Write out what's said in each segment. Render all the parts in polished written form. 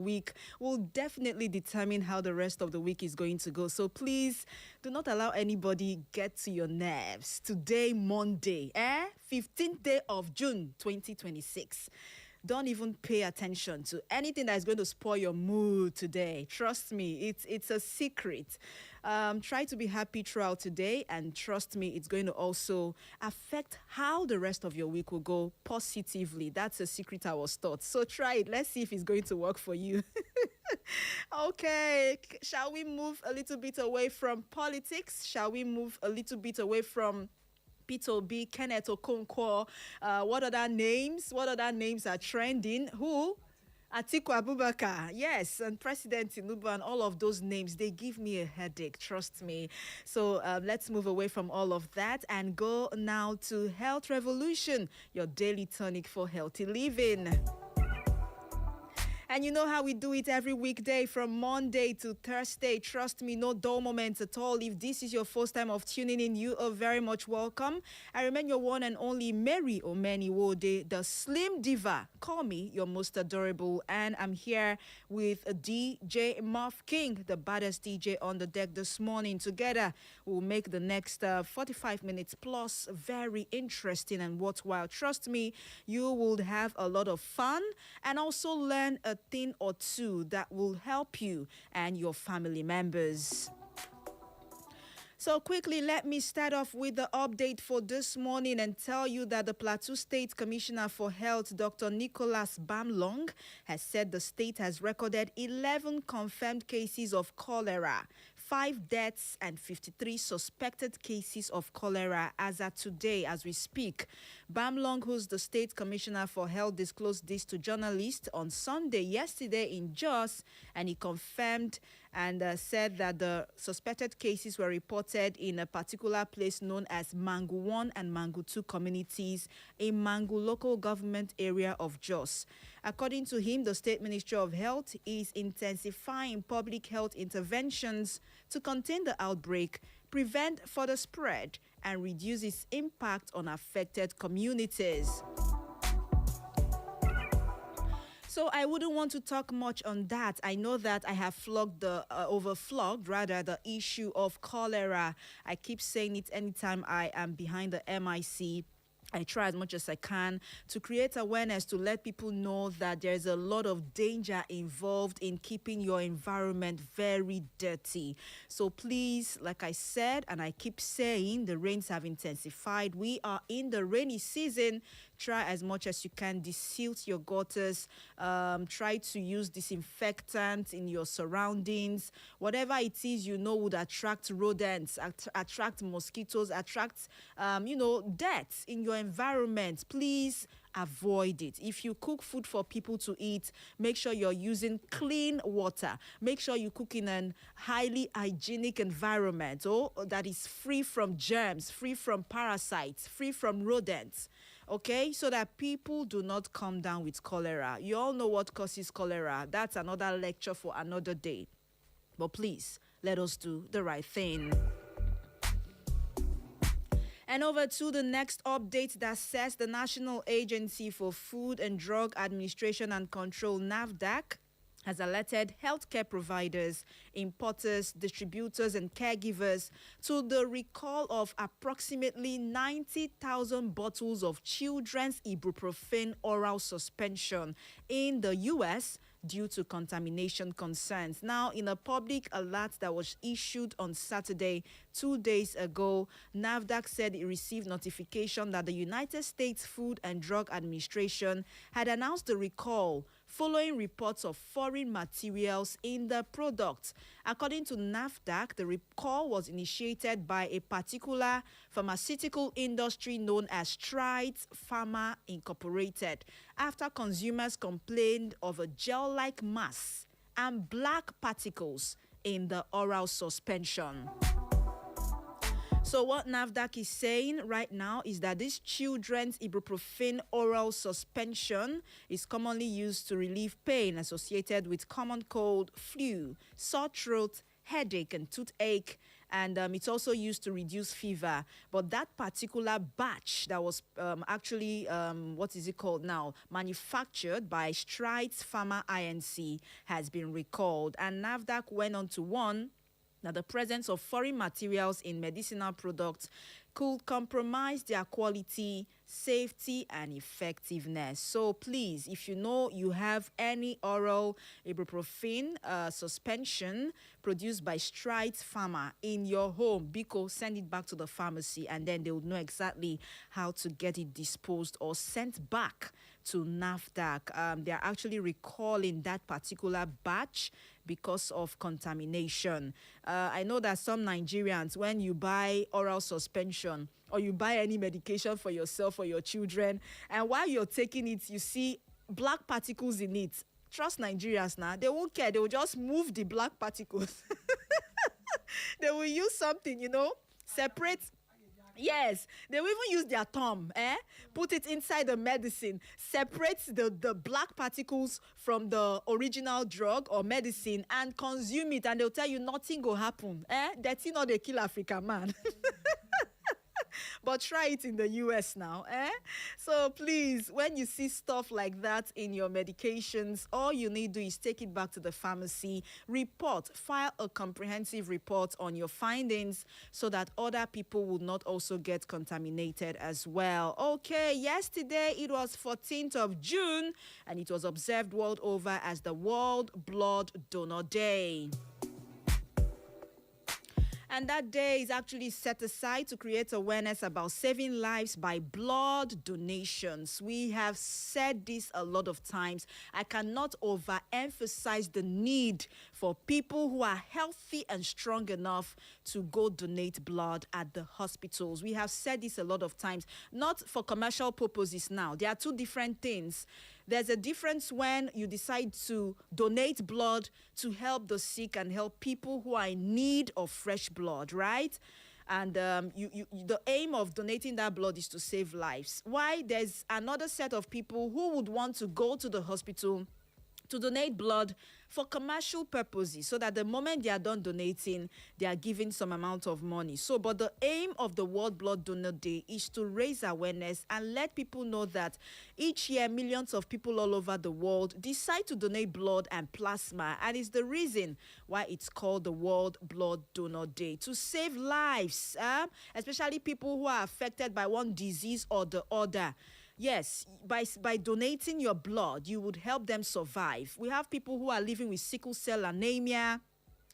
week will definitely determine how the rest of the week is going to go. So please do not allow anybody get to your nerves. Today, Monday, 15th day of June 2026. Don't even pay attention to anything that is going to spoil your mood today. Trust me, it's a secret. Try to be happy throughout today, and trust me, it's going to also affect how the rest of your week will go positively. That's a secret I was taught. So try it. Let's see if it's going to work for you. Okay, shall we move a little bit away from politics? Shall we move a little bit away from Peter Obi, Kenneth Okonkwo? What other names? What other names are trending? Who? Atiku Abubakar, yes, and President Tinubu, and all of those names, they give me a headache, trust me. So let's move away from all of that and go now to Health Revolution, your daily tonic for healthy living. And you know how we do it every weekday from Monday to Thursday. Trust me, no dull moments at all. If this is your first time of tuning in, you are very much welcome. I remain your one and only Mary Omeni Wode, the Slim Diva. Call me your most adorable. And I'm here with DJ Muff King, the baddest DJ on the deck this morning. Together, we'll make the next 45 minutes plus very interesting and worthwhile. Trust me, you will have a lot of fun and also learn a thing or two that will help you and your family members. So quickly, let me start off with the update for this morning and tell you that the Plateau State Commissioner for Health, Dr. Nicholas Bamlong, has said the state has recorded 11 confirmed cases of cholera, 5 deaths and 53 suspected cases of cholera as at today as we speak. Bamlong, who's the State Commissioner for Health, disclosed this to journalists on Sunday, yesterday in Jos, and he confirmed and said that the suspected cases were reported in a particular place known as Mangu 1 and Mangu 2 communities in Mangu local government area of Jos. According to him, the State Ministry of Health is intensifying public health interventions to contain the outbreak, prevent further spread, and reduce its impact on affected communities. So I wouldn't want to talk much on that. I know that I have overflogged the issue of cholera. I keep saying it anytime I am behind the MIC. I try as much as I can to create awareness to let people know that there's a lot of danger involved in keeping your environment very dirty. So please, like I said, and I keep saying, the rains have intensified. We are in the rainy season. Try as much as you can, desilt your gutters. Try to use disinfectant in your surroundings. Whatever it is you know would attract rodents, attract mosquitoes, attract, dirt in your environment. Please avoid it. If you cook food for people to eat, make sure you're using clean water. Make sure you cook in a highly hygienic environment that is free from germs, free from parasites, free from rodents. Okay, so that people do not come down with cholera. You all know what causes cholera. That's another lecture for another day. But please, let us do the right thing. And over to the next update that says the National Agency for Food and Drug Administration and Control, NAFDAC, has alerted healthcare providers, importers, distributors, and caregivers to the recall of approximately 90,000 bottles of children's ibuprofen oral suspension in the U.S. due to contamination concerns. Now, in a public alert that was issued on Saturday, 2 days ago, NAFDAC said it received notification that the United States Food and Drug Administration had announced the recall following reports of foreign materials in the product. According to NAFDAC, the recall was initiated by a particular pharmaceutical industry known as Strides Pharma Incorporated after consumers complained of a gel-like mass and black particles in the oral suspension. So what NAFDAC is saying right now is that this children's ibuprofen oral suspension is commonly used to relieve pain associated with common cold, flu, sore throat, headache and toothache, and it's also used to reduce fever. But that particular batch that was actually, what is it called now, manufactured by Strides Pharma Inc. has been recalled. And NAFDAC went on to warn that the presence of foreign materials in medicinal products could compromise their quality, safety, and effectiveness. So please, if you know you have any oral ibuprofen suspension produced by Strides Pharma in your home, Biko, send it back to the pharmacy, and then they would know exactly how to get it disposed or sent back to NAFDAC. They're actually recalling that particular batch because of contamination. I know that some Nigerians, when you buy oral suspension or you buy any medication for yourself or your children, and while you're taking it, you see black particles in it. Trust Nigerians now, they won't care. They will just move the black particles. They will use something, separate. Yes, they will even use their thumb, put it inside the medicine, separate the black particles from the original drug or medicine and consume it, and they'll tell you nothing will happen. That's not they kill Africa, man. But try it in the US now, So please, when you see stuff like that in your medications, all you need to do is take it back to the pharmacy, file a comprehensive report on your findings so that other people will not also get contaminated as well. Okay, yesterday it was 14th of June and it was observed world over as the World Blood Donor Day. And that day is actually set aside to create awareness about saving lives by blood donations. We have said this a lot of times. I cannot overemphasize the need for people who are healthy and strong enough to go donate blood at the hospitals. We have said this a lot of times, not for commercial purposes now. There are two different things. There's a difference when you decide to donate blood to help the sick and help people who are in need of fresh blood, right? And the aim of donating that blood is to save lives. Why? There's another set of people who would want to go to the hospital to donate blood for commercial purposes, so that the moment they are done donating, they are giving some amount of money. But the aim of the World Blood Donor Day is to raise awareness and let people know that each year millions of people all over the world decide to donate blood and plasma, and it's the reason why it's called the World Blood Donor Day, to save lives, especially people who are affected by one disease or the other. Yes, by donating your blood, you would help them survive. We have people who are living with sickle cell anemia,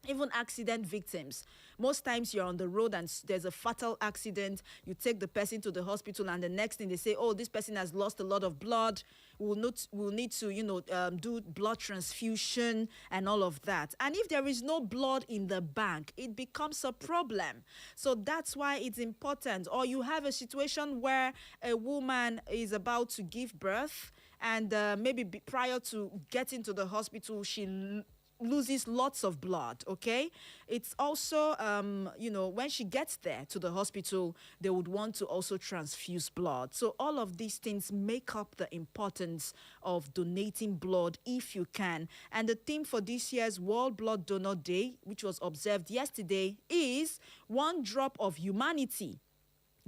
even accident victims. Most times you're on the road and there's a fatal accident. You take the person to the hospital and the next thing they say, oh, this person has lost a lot of blood. We'll need to, do blood transfusion and all of that. And if there is no blood in the bank, it becomes a problem. So that's why it's important. Or you have a situation where a woman is about to give birth and maybe prior to getting to the hospital, she loses lots of blood, okay? It's also, when she gets there to the hospital, they would want to also transfuse blood. So all of these things make up the importance of donating blood if you can. And the theme for this year's World Blood Donor Day, which was observed yesterday, is One Drop of Humanity.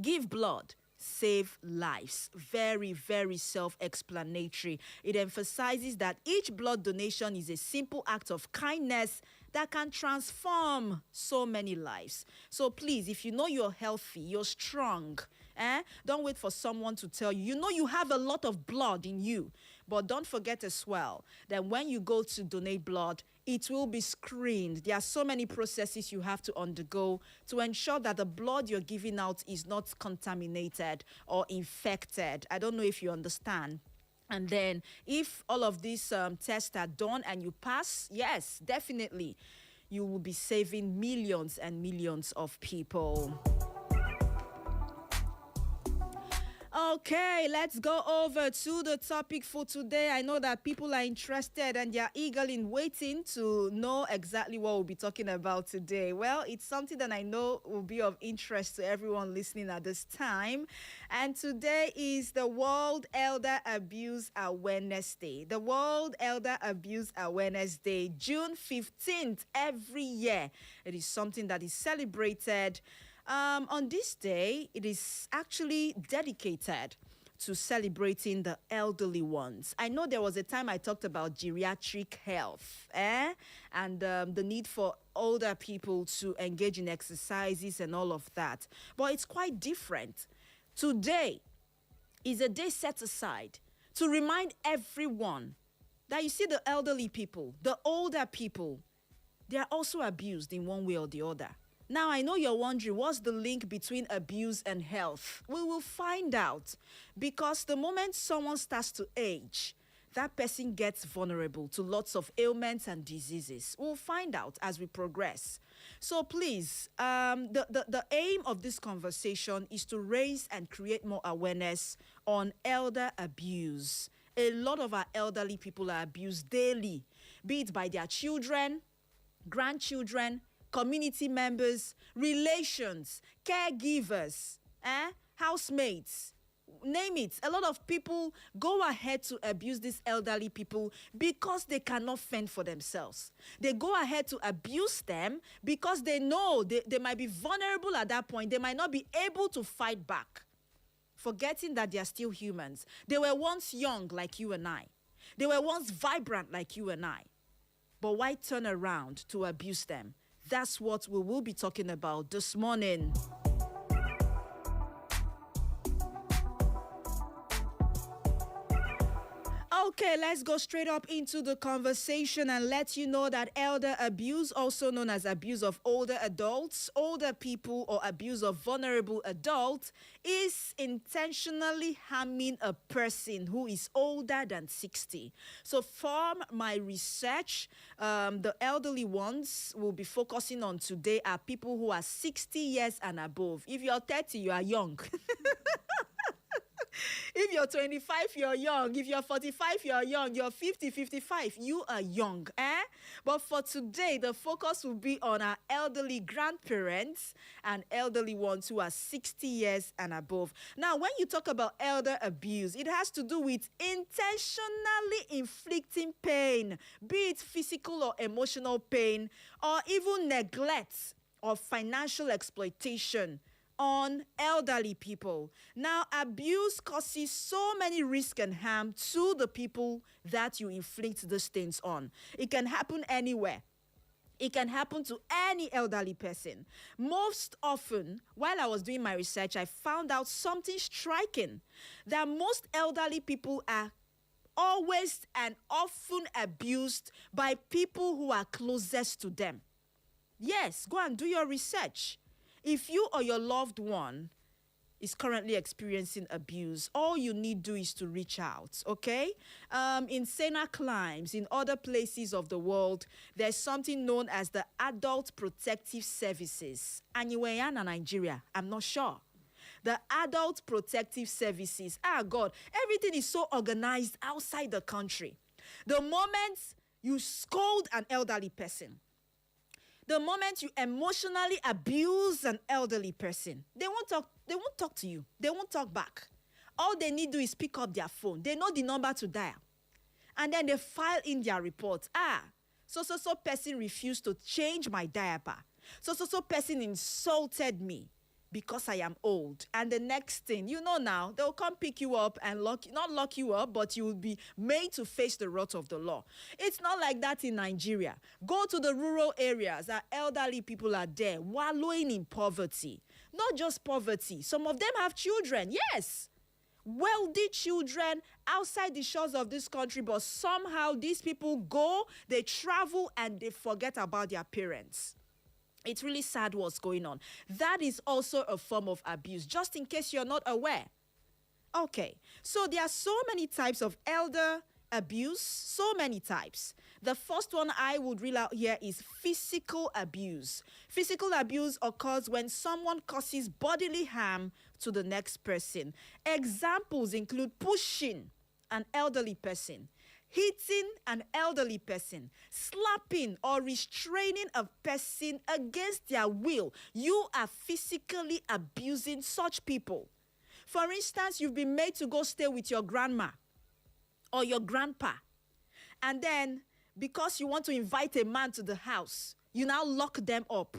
Give blood, save lives. Very, very self-explanatory. It emphasizes that each blood donation is a simple act of kindness that can transform so many lives. So please, if you know you're healthy, you're strong, don't wait for someone to tell you. You know you have a lot of blood in you, but don't forget as well that when you go to donate blood, it will be screened. There are so many processes you have to undergo to ensure that the blood you're giving out is not contaminated or infected. I don't know if you understand. And then if all of these tests are done and you pass, yes, definitely, you will be saving millions and millions of people. Okay, let's go over to the topic for today. I know that people are interested and they're eagerly waiting to know exactly what we'll be talking about today. Well, it's something that I know will be of interest to everyone listening at this time. And today is the World Elder Abuse Awareness Day. The World Elder Abuse Awareness Day, June 15th every year. It is something that is celebrated. On this day, it is actually dedicated to celebrating the elderly ones. I know there was a time I talked about geriatric health and the need for older people to engage in exercises and all of that. But it's quite different. Today is a day set aside to remind everyone that you see the elderly people, the older people, they are also abused in one way or the other. Now, I know you're wondering, what's the link between abuse and health? We will find out, because the moment someone starts to age, that person gets vulnerable to lots of ailments and diseases. We'll find out as we progress. So please, the aim of this conversation is to raise and create more awareness on elder abuse. A lot of our elderly people are abused daily, be it by their children, grandchildren, community members, relations, caregivers, housemates, name it. A lot of people go ahead to abuse these elderly people because they cannot fend for themselves. They go ahead to abuse them because they know they might be vulnerable at that point. They might not be able to fight back, forgetting that they are still humans. They were once young like you and I. They were once vibrant like you and I. But why turn around to abuse them? That's what we will be talking about this morning. Okay, let's go straight up into the conversation and let you know that elder abuse, also known as abuse of older adults, older people, or abuse of vulnerable adults, is intentionally harming a person who is older than 60. So from my research, the elderly ones we'll be focusing on today are people who are 60 years and above. If you're 30, you are young. If you're 25, you're young. If you're 45, you're young. You're 50, 55, you are young. But for today, the focus will be on our elderly grandparents and elderly ones who are 60 years and above. Now, when you talk about elder abuse, it has to do with intentionally inflicting pain, be it physical or emotional pain, or even neglect or financial exploitation on elderly people. Now, abuse causes so many risk and harm to the people that you inflict these things on. It can happen anywhere. It can happen to any elderly person. Most often, while I was doing my research, I found out something striking, that most elderly people are always and often abused by people who are closest to them. Yes, go and do your research. If you or your loved one is currently experiencing abuse, all you need to do is to reach out, okay? In Sena Climes, in other places of the world, there's something known as the Adult Protective Services. Anywhere in Nigeria, I'm not sure. The Adult Protective Services. God, everything is so organized outside the country. The moment you scold an elderly person, the moment you emotionally abuse an elderly person, they won't talk to you. They won't talk back. All they need to do is pick up their phone. They know the number to dial. And then they file in their report. So person refused to change my diaper. So person insulted me because I am old. And the next thing, now, they'll come pick you up and not lock you up, but you will be made to face the wrath of the law. It's not like that in Nigeria. Go to the rural areas. Our elderly people are there, wallowing in poverty. Not just poverty. Some of them have children, yes. Wealthy children outside the shores of this country, but somehow these people they travel, and they forget about their parents. It's really sad what's going on. That is also a form of abuse, just in case you're not aware. Okay, so there are so many types of elder abuse, so many types. The first one I would reel out here is physical abuse. Physical abuse occurs when someone causes bodily harm to the next person. Examples include pushing an elderly person, hitting an elderly person, slapping or restraining a person against their will. You are physically abusing such people. For instance, you've been made to go stay with your grandma or your grandpa, and then because you want to invite a man to the house, you now lock them up.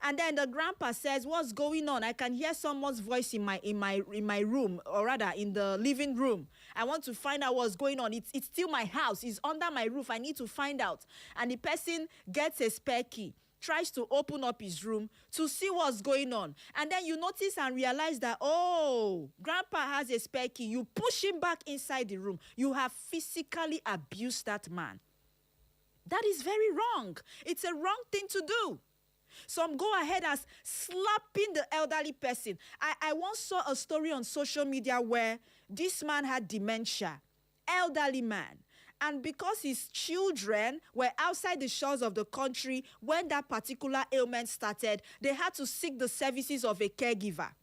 And then the grandpa says, "What's going on? I can hear someone's voice in my room, or rather in the living room. I want to find out what's going on. It's still my house. It's under my roof. I need to find out." And the person gets a spare key, tries to open up his room to see what's going on. And then you notice and realize that, oh, grandpa has a spare key. You push him back inside the room. You have physically abused that man. That is very wrong. It's a wrong thing to do. Some go ahead as slapping the elderly person. I once saw a story on social media where this man had dementia, elderly man. And because his children were outside the shores of the country when that particular ailment started, they had to seek the services of a caregiver.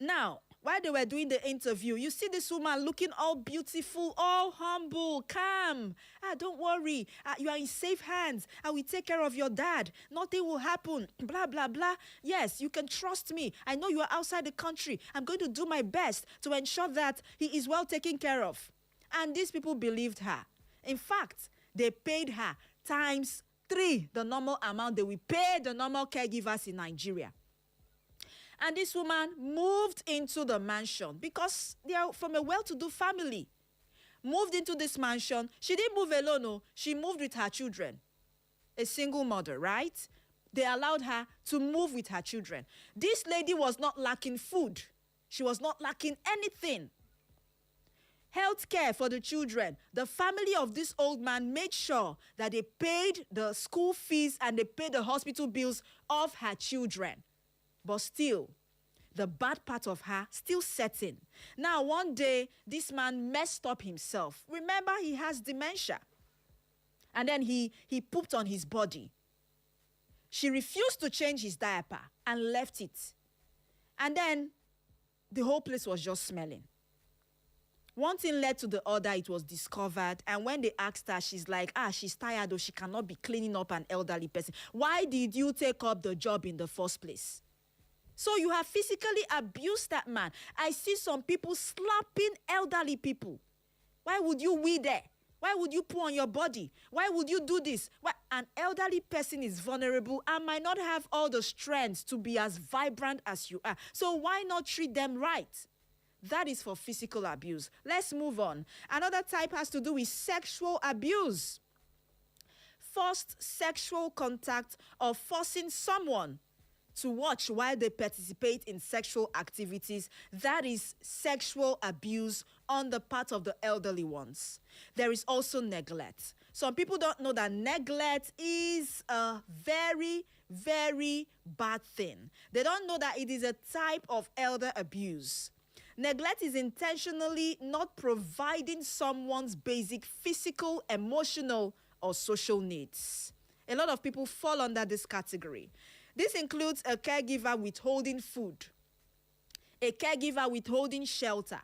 Now, while they were doing the interview, you see this woman looking all beautiful, all humble, calm. Don't worry. You are in safe hands. I will take care of your dad. Nothing will happen. Blah, blah, blah. Yes, you can trust me. I know you are outside the country. I'm going to do my best to ensure that he is well taken care of. And these people believed her. In fact, they paid her times 3 the normal amount they will pay the normal caregivers in Nigeria. And this woman moved into the mansion because they are from a well-to-do family. Moved into this mansion. She didn't move alone, no. She moved with her children. A single mother, right? They allowed her to move with her children. This lady was not lacking food. She was not lacking anything. Health care for the children. The family of this old man made sure that they paid the school fees and they paid the hospital bills of her children. But still, the bad part of her still set in. Now, one day, this man messed up himself. Remember, he has dementia. And then he pooped on his body. She refused to change his diaper and left it. And then the whole place was just smelling. One thing led to the other. It was discovered. And when they asked her, she's like, she's tired or she cannot be cleaning up an elderly person. Why did you take up the job in the first place? So you have physically abused that man. I see some people slapping elderly people. Why would you weed there? Why would you poo on your body? Why would you do this? Why? An elderly person is vulnerable and might not have all the strength to be as vibrant as you are. So why not treat them right? That is for physical abuse. Let's move on. Another type has to do with sexual abuse. Forced sexual contact or forcing someone to watch while they participate in sexual activities. That is sexual abuse on the part of the elderly ones. There is also neglect. Some people don't know that neglect is a very, very bad thing. They don't know that it is a type of elder abuse. Neglect is intentionally not providing someone's basic physical, emotional, or social needs. A lot of people fall under this category. This includes a caregiver withholding food, a caregiver withholding shelter,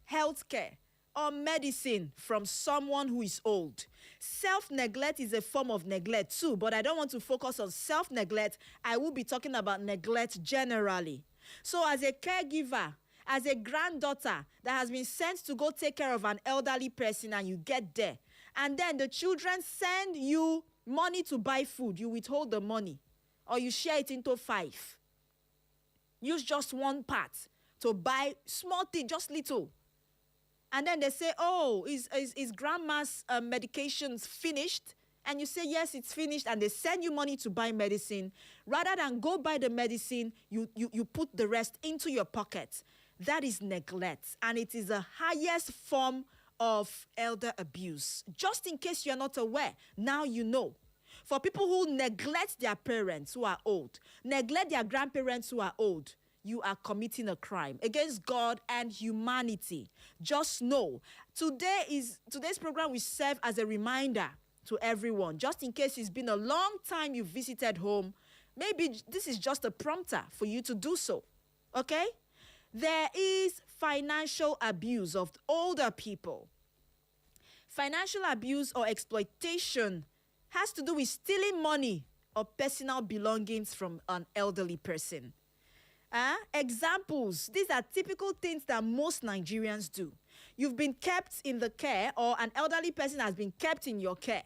health care, or medicine from someone who is old. Self-neglect is a form of neglect too, but I don't want to focus on self-neglect. I will be talking about neglect generally. So as a caregiver, as a granddaughter that has been sent to go take care of an elderly person and you get there, and then the children send you money to buy food, you withhold the money. Or you share it into 5. Use just one part to buy small thing, just little. And then they say, is grandma's medications finished? And you say, yes, it's finished. And they send you money to buy medicine. Rather than go buy the medicine, you put the rest into your pocket. That is neglect. And it is the highest form of elder abuse. Just in case you're not aware, now you know. For people who neglect their parents who are old, neglect their grandparents who are old, you are committing a crime against God and humanity. Just know, today's program will serve as a reminder to everyone, just in case it's been a long time you visited home. Maybe this is just a prompter for you to do so, okay? There is financial abuse of older people. Financial abuse or exploitation has to do with stealing money or personal belongings from an elderly person. Examples, these are typical things that most Nigerians do. You've been kept in the care, or an elderly person has been kept in your care.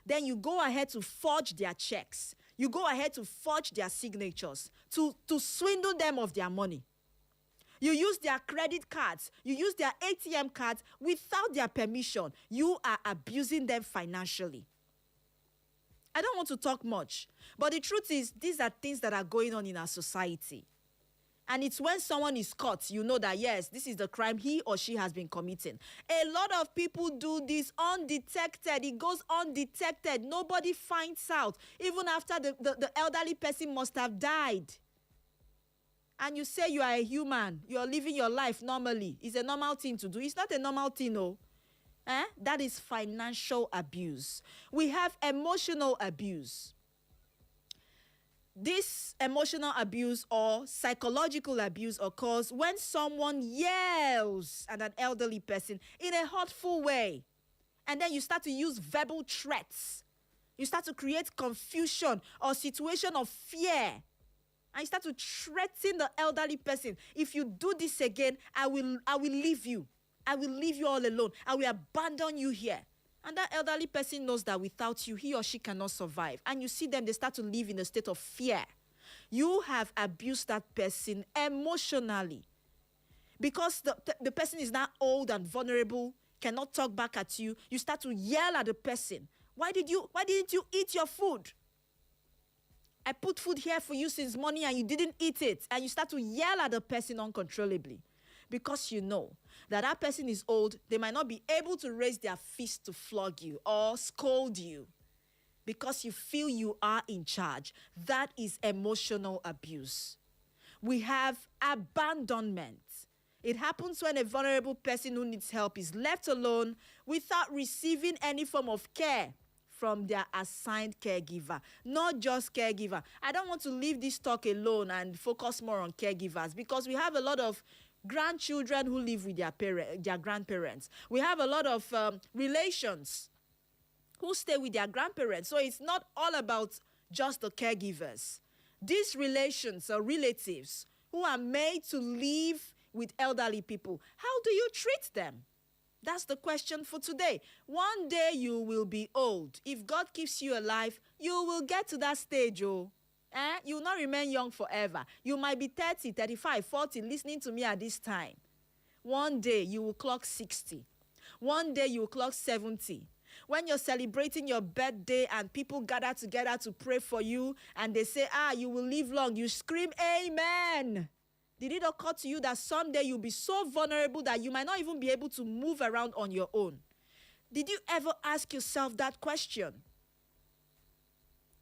Then you go ahead to forge their checks. You go ahead to forge their signatures to swindle them of their money. You use their credit cards. You use their ATM cards without their permission. You are abusing them financially. I don't want to talk much, but the truth is, these are things that are going on in our society. And it's when someone is caught, you know that, yes, this is the crime he or she has been committing. A lot of people do this undetected. It goes undetected. Nobody finds out, even after the elderly person must have died. And you say you are a human. You are living your life normally. It's a normal thing to do. It's not a normal thing, no. That is financial abuse. We have emotional abuse. This emotional abuse or psychological abuse occurs when someone yells at an elderly person in a hurtful way. And then you start to use verbal threats. You start to create confusion or situation of fear. And you start to threaten the elderly person. If you do this again, I will leave you. I will leave you all alone. I will abandon you here. And that elderly person knows that without you, he or she cannot survive. And you see them, they start to live in a state of fear. You have abused that person emotionally. Because the person is now old and vulnerable, cannot talk back at you. You start to yell at the person. Why didn't you eat your food? I put food here for you since morning and you didn't eat it. And you start to yell at the person uncontrollably. Because you know that person is old, they might not be able to raise their fist to flog you or scold you because you feel you are in charge. That is emotional abuse. We have abandonment. It happens when a vulnerable person who needs help is left alone without receiving any form of care from their assigned caregiver. Not just caregiver. I don't want to leave this talk alone and focus more on caregivers, because we have a lot of grandchildren who live with their grandparents. We have a lot of relations who stay with their grandparents. So it's not all about just the caregivers. These relations or relatives who are made to live with elderly people, how do you treat them? That's the question for today. One day you will be old. If God keeps you alive, you will get to that stage, you will not remain young forever. You might be 30, 35, 40 listening to me at this time. One day you will clock 60. One day you will clock 70. When you're celebrating your birthday and people gather together to pray for you and they say, you will live long, you scream, amen. Did it occur to you that someday you'll be so vulnerable that you might not even be able to move around on your own? Did you ever ask yourself that question?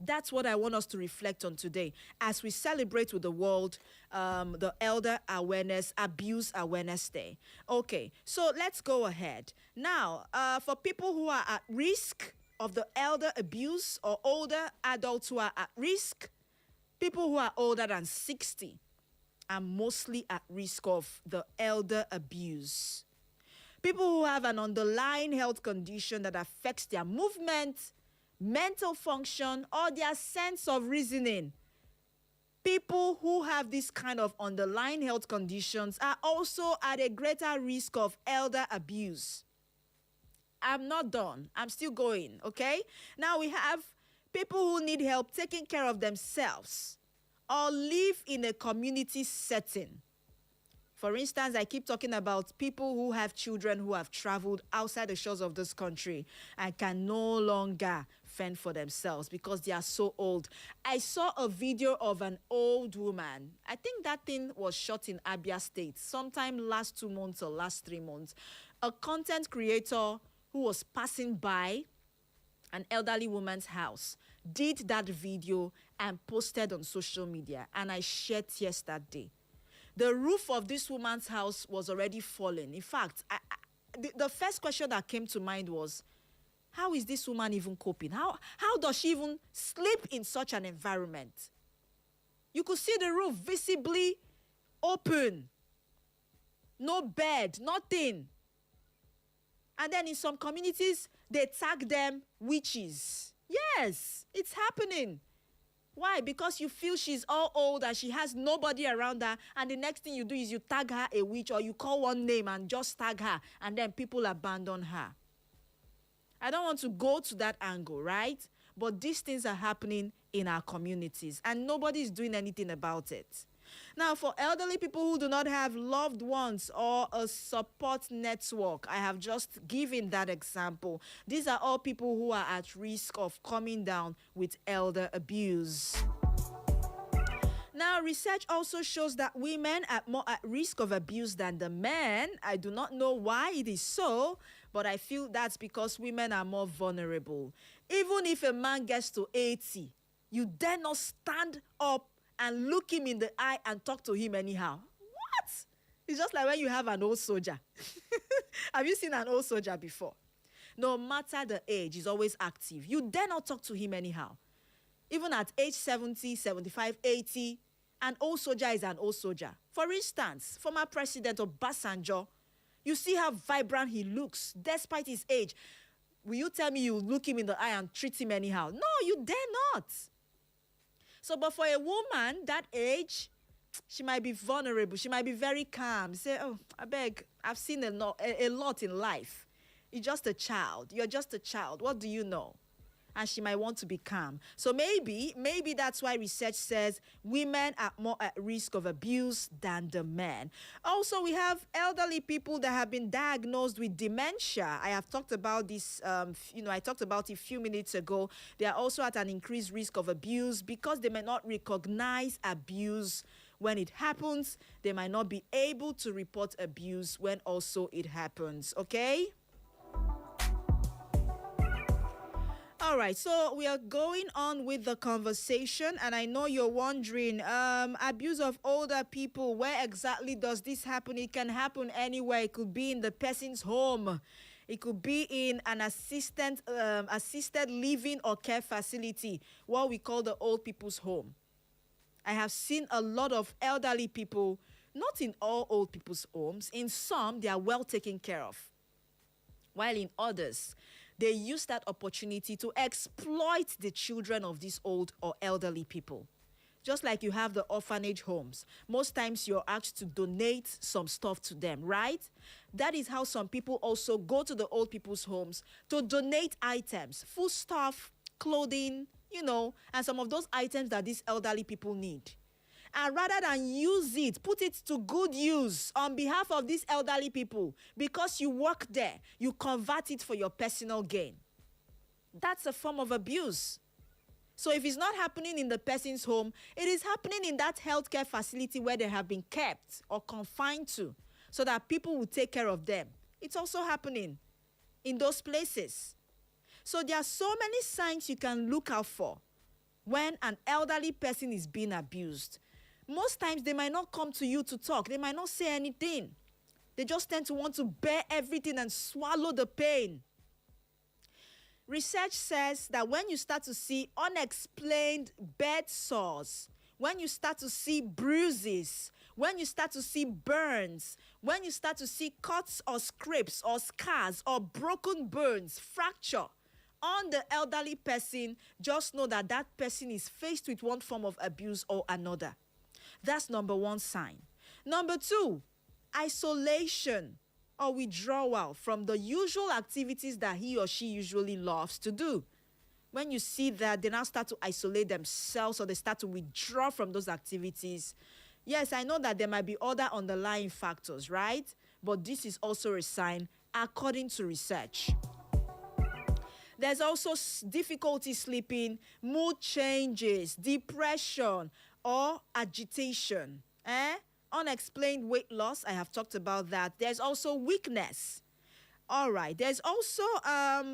That's what I want us to reflect on today as we celebrate with the world the Elder Awareness, Abuse Awareness Day. Okay, so let's go ahead. Now, for people who are at risk of the elder abuse or older adults who are at risk, people who are older than 60 are mostly at risk of the elder abuse. People who have an underlying health condition that affects their movement, mental function, or their sense of reasoning. People who have this kind of underlying health conditions are also at a greater risk of elder abuse. I'm not done. I'm still going, okay? Now we have people who need help taking care of themselves or live in a community setting. For instance, I keep talking about people who have children who have traveled outside the shores of this country and can no longer fend for themselves because they are so old. I saw a video of an old woman. I think that thing was shot in Abia State sometime last 2 months or last 3 months. A content creator who was passing by an elderly woman's house did that video and posted on social media, and I shared tears that day. The roof of this woman's house was already falling. In fact, the first question that came to mind was, how is this woman even coping? How does she even sleep in such an environment? You could see the roof visibly open. No bed, nothing. And then in some communities, they tag them witches. Yes, it's happening. Why? Because you feel she's all old and she has nobody around her, and the next thing you do is you tag her a witch, or you call one name and just tag her, and then people abandon her. I don't want to go to that angle, right? But these things are happening in our communities, and nobody is doing anything about it. Now, for elderly people who do not have loved ones or a support network, I have just given that example. These are all people who are at risk of coming down with elder abuse. Now, research also shows that women are more at risk of abuse than the men. I do not know why it is so, but I feel that's because women are more vulnerable. Even if a man gets to 80, you dare not stand up and look him in the eye and talk to him anyhow. What? It's just like when you have an old soldier. Have you seen an old soldier before? No matter the age, he's always active. You dare not talk to him anyhow. Even at age 70, 75, 80, an old soldier is an old soldier. For instance, former President Obasanjo, you see how vibrant he looks despite his age. Will you tell me you look him in the eye and treat him anyhow? No, you dare not. So, but for a woman that age, she might be vulnerable. She might be very calm. Say, oh, I beg, I've seen a lot in life. You're just a child. You're just a child. What do you know? And she might want to be calm. So maybe that's why research says women are more at risk of abuse than the men. Also, we have elderly people that have been diagnosed with dementia. I have talked about this, I talked about it a few minutes ago. They are also at an increased risk of abuse because they may not recognize abuse when it happens. They might not be able to report abuse when also it happens, okay? All right, so we are going on with the conversation, and I know you're wondering, abuse of older people, where exactly does this happen? It can happen anywhere. It could be in the person's home. It could be in an assisted living or care facility, what we call the old people's home. I have seen a lot of elderly people, not in all old people's homes. In some, they are well taken care of, while in others, they use that opportunity to exploit the children of these old or elderly people. Just like you have the orphanage homes. Most times you're asked to donate some stuff to them, right? That is how some people also go to the old people's homes to donate items, food stuff, clothing, and some of those items that these elderly people need. And rather than use it, put it to good use on behalf of these elderly people, because you work there, you convert it for your personal gain. That's a form of abuse. So if it's not happening in the person's home, it is happening in that healthcare facility where they have been kept or confined to, so that people will take care of them. It's also happening in those places. So there are so many signs you can look out for when an elderly person is being abused. Most times, they might not come to you to talk. They might not say anything. They just tend to want to bear everything and swallow the pain. Research says that when you start to see unexplained bed sores, when you start to see bruises, when you start to see burns, when you start to see cuts or scrapes or scars or broken bones, fracture on the elderly person, just know that that person is faced with one form of abuse or another. That's number one sign. Number two, isolation or withdrawal from the usual activities that he or she usually loves to do. When you see that, they now start to isolate themselves or they start to withdraw from those activities. Yes, I know that there might be other underlying factors, right? But this is also a sign according to research. There's also difficulty sleeping, mood changes, depression, or agitation. Unexplained weight loss, I have talked about that. There's also weakness. All right. There's also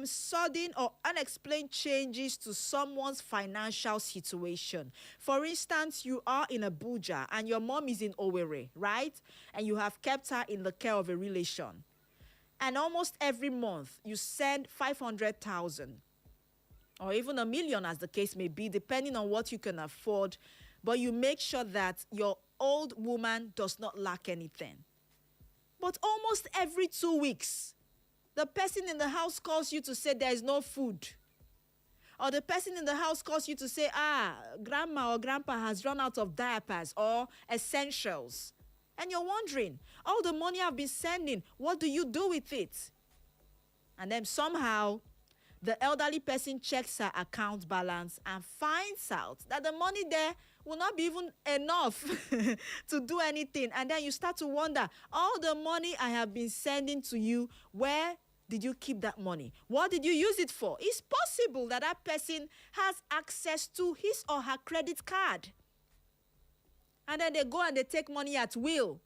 sudden or unexplained changes to someone's financial situation. For instance, you are in Abuja and your mom is in Owerri, right? And you have kept her in the care of a relation. And almost every month you send 500,000 or even 1 million, as the case may be, depending on what you can afford. But you make sure that your old woman does not lack anything. But almost every 2 weeks, the person in the house calls you to say there is no food. Or the person in the house calls you to say, grandma or grandpa has run out of diapers or essentials. And you're wondering, all the money I've been sending, what do you do with it? And then somehow, the elderly person checks her account balance and finds out that the money there will not be even enough to do anything. And then you start to wonder, all the money I have been sending to you, where did you keep that money? What did you use it for? It's possible that that person has access to his or her credit card. And then they go and they take money at will.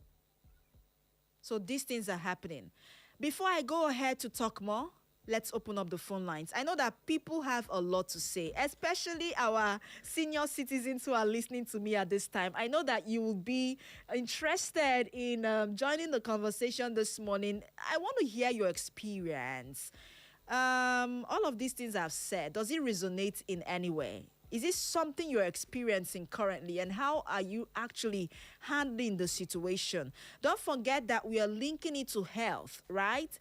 So these things are happening. Before I go ahead to talk more, let's open up the phone lines. I know that people have a lot to say, especially our senior citizens who are listening to me at this time. I know that you will be interested in joining the conversation this morning. I want to hear your experience. All of these things I've said, does it resonate in any way? Is this something you're experiencing currently, and how are you actually handling the situation? Don't forget that we are linking it to health, right?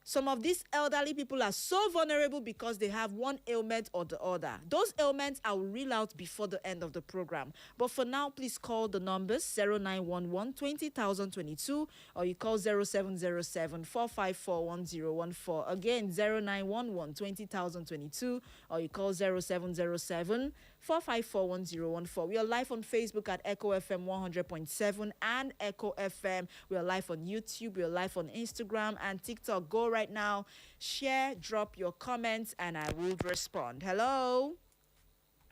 Some of these elderly people are so vulnerable because they have one ailment or the other. Those ailments I will reel out before the end of the program. But for now, please call the numbers 0911 20022 or you call 0707 454 1014. Again, 0911 20022 or you call 0707 454 1014. We are live on Facebook at Echo FM 100.7 and Echo FM. We are live on YouTube. We are live on Instagram and TikTok. Go right now, share, drop your comments, and I will respond. Hello.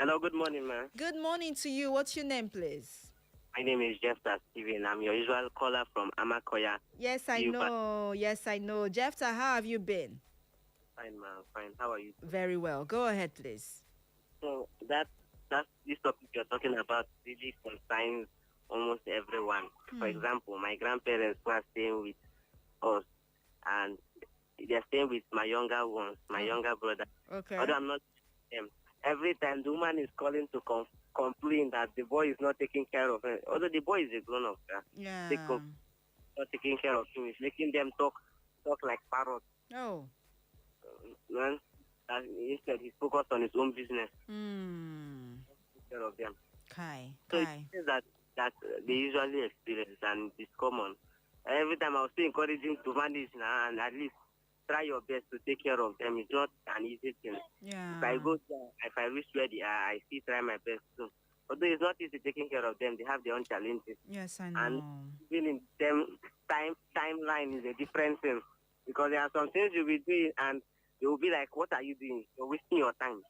Hello, good morning, ma'am. Good morning to you. What's your name, please? My name is Jefta Steven. I'm your usual caller from Amakoya. Yes, I know. Yes, I know. Jefta, how have you been? Fine, ma'am. Fine. How are you? Very well. Go ahead, please. So this topic you're talking about really concerns almost everyone. For example, my grandparents who are staying with us, and they're staying with my younger ones, my younger brother. Okay. Although I'm not them. Every time the woman is calling to complain that the boy is not taking care of her. Although the boy is a grown-up, Yeah. not taking care of him. It's making them talk like parrots. Oh. Instead, he's focused on his own business. Take care of them. Kai. So it's that they usually experience, and it's common. Every time I was still encouraging to manage now, and at least try your best to take care of them. It's not an easy thing. Yeah. If I go there, if I reach where they are, I still try my best too. Although it's not easy taking care of them, they have their own challenges. Yes, I know. And even them timeline is a different thing, because there are some things you'll be doing and they will be like, "What are you doing? You're wasting your time."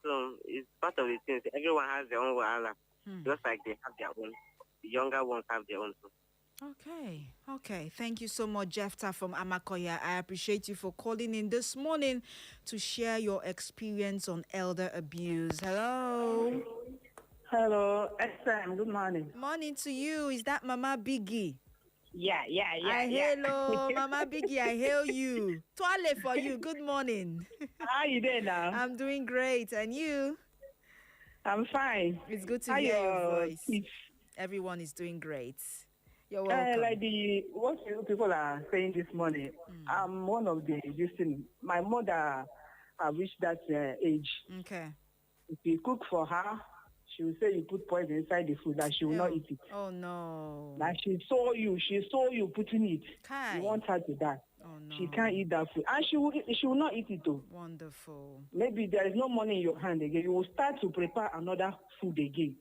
So it's part of the things. Everyone has their own wahala, just like they have their own. The younger ones have their own too. Okay. Thank you so much, Jefta from Amakoya. I appreciate you for calling in this morning to share your experience on elder abuse. Hello. Hello, SM. Good morning. Morning to you. Is that Mama Biggie? Yeah. Hello, Mama Biggie. I hail you. Toile for you. Good morning. How you doing now? I'm doing great. And you? I'm fine. It's good to How hear your your voice. kids? Everyone is doing great. You're welcome. Like what you people are saying this morning, I'm one of the using. My mother have reached that age. Okay. If you cook for her, she will say you put poison inside the food that she will not eat it. Oh no. Like she saw you putting it. Kai. You want her to die. Oh no. She can't eat that food. And she will not eat it too. Wonderful. Maybe there is no money in your hand again. You will start to prepare another food again.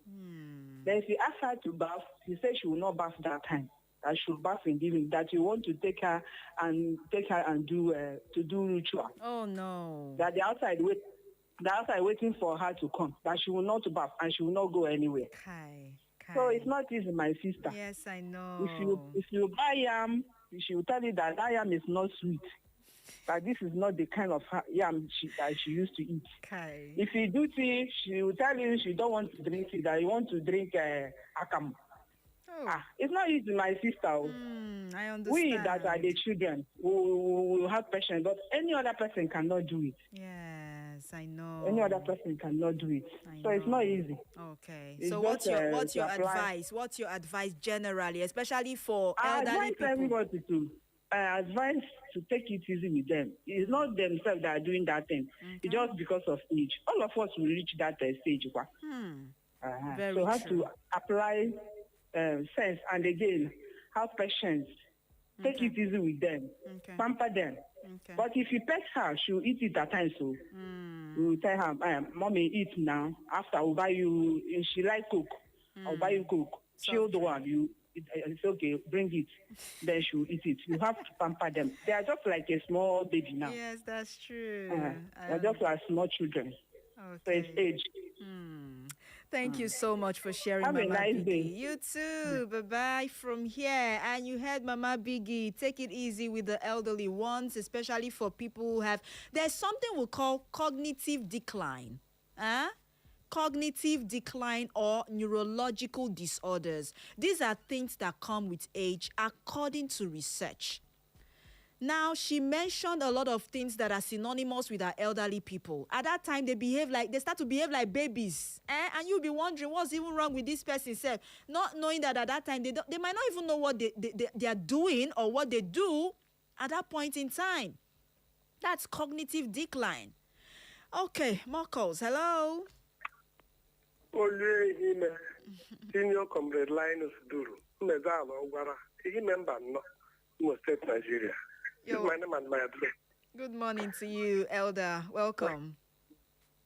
Then if you ask her to bath, she says she will not bath that time. That she will bath in the evening. That you want to take her and do ritual. Oh no. That the outside waiting for her to come. That she will not bath and she will not go anywhere. Kai. So it's not easy, my sister. Yes, I know. If you buy she will tell you that yam is not sweet. That this is not the kind of yam that she used to eat. Okay. If you do tea, she will tell you she don't want to drink tea, that you want to drink akam. Oh. It's not easy, my sister. I understand. We that are the children, we will have patience, but any other person cannot do it. Yes, I know. Any other person cannot do it. So it's not easy. Okay. It's so just, what's your apply. advice? What's your advice generally, especially for elderly people? Everybody to advise to take it easy with them. It's not themselves that are doing that thing. Okay. It's just because of age. All of us will reach that stage. Very so have true. to apply sense, and again, have patience. Take it easy with them. Pamper them. But if you pet her, she'll eat it at times. So we will tell her, Mommy, eat now. After I'll buy you, if she like cook, I'll buy you cook. Chilled one, it's okay, bring it. Then she'll eat it. You have to pamper them. They are just like a small baby now. Yes, that's true. They're just like small children. Okay. So it's age. Thank you so much for sharing, Have Mama a nice Biggie. day. You too. Bye-bye from here. And you heard Mama Biggie. Take it easy with the elderly ones, especially for people who have... There's something we call cognitive decline. Cognitive decline or neurological disorders. These are things that come with age according to research. Now, she mentioned a lot of things that are synonymous with our elderly people. At that time, they start to behave like babies. And you'll be wondering, what's even wrong with this person? Not knowing that at that time, they might not even know what they are doing or what they do at that point in time. That's cognitive decline. Okay, more calls. Hello? Senior Comrade Linus Duru, member no State, Nigeria. My name and my address. Good morning to you, Elder. Welcome.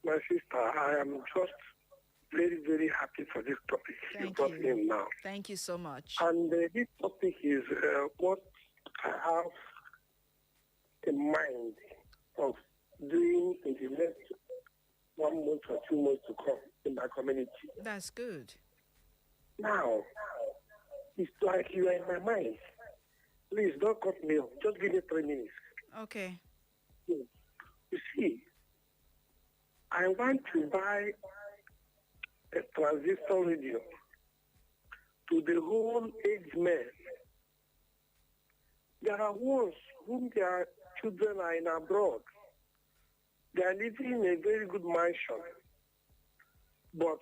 My sister, I am just very, very happy for this topic you brought in now. Thank you so much. And this topic is what I have in mind of doing in the next 1 month or 2 months to come in my community. That's good. Now, it's like you are in my mind. Please don't cut me off. Just give me 3 minutes. Okay. You see, I want to buy a transistor radio to the whole age men. There are ones whom their children are in abroad. They are living in a very good mansion. But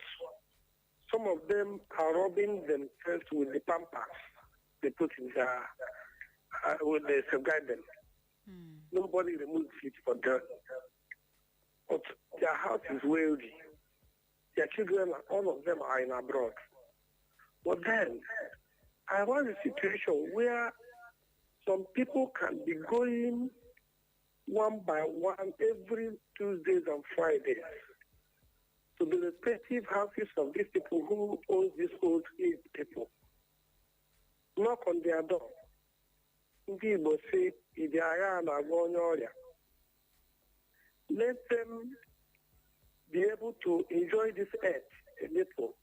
some of them are robbing themselves with the pampers they put in their, when they safeguard them. Nobody removes it for them. But their house is wealthy. Their children, all of them are in abroad. But then, I want a situation where some people can be going one by one every Tuesdays and Fridays to the respective houses of these people who own these old age people. Knock on their door. People say, let them be able to enjoy this earth a little,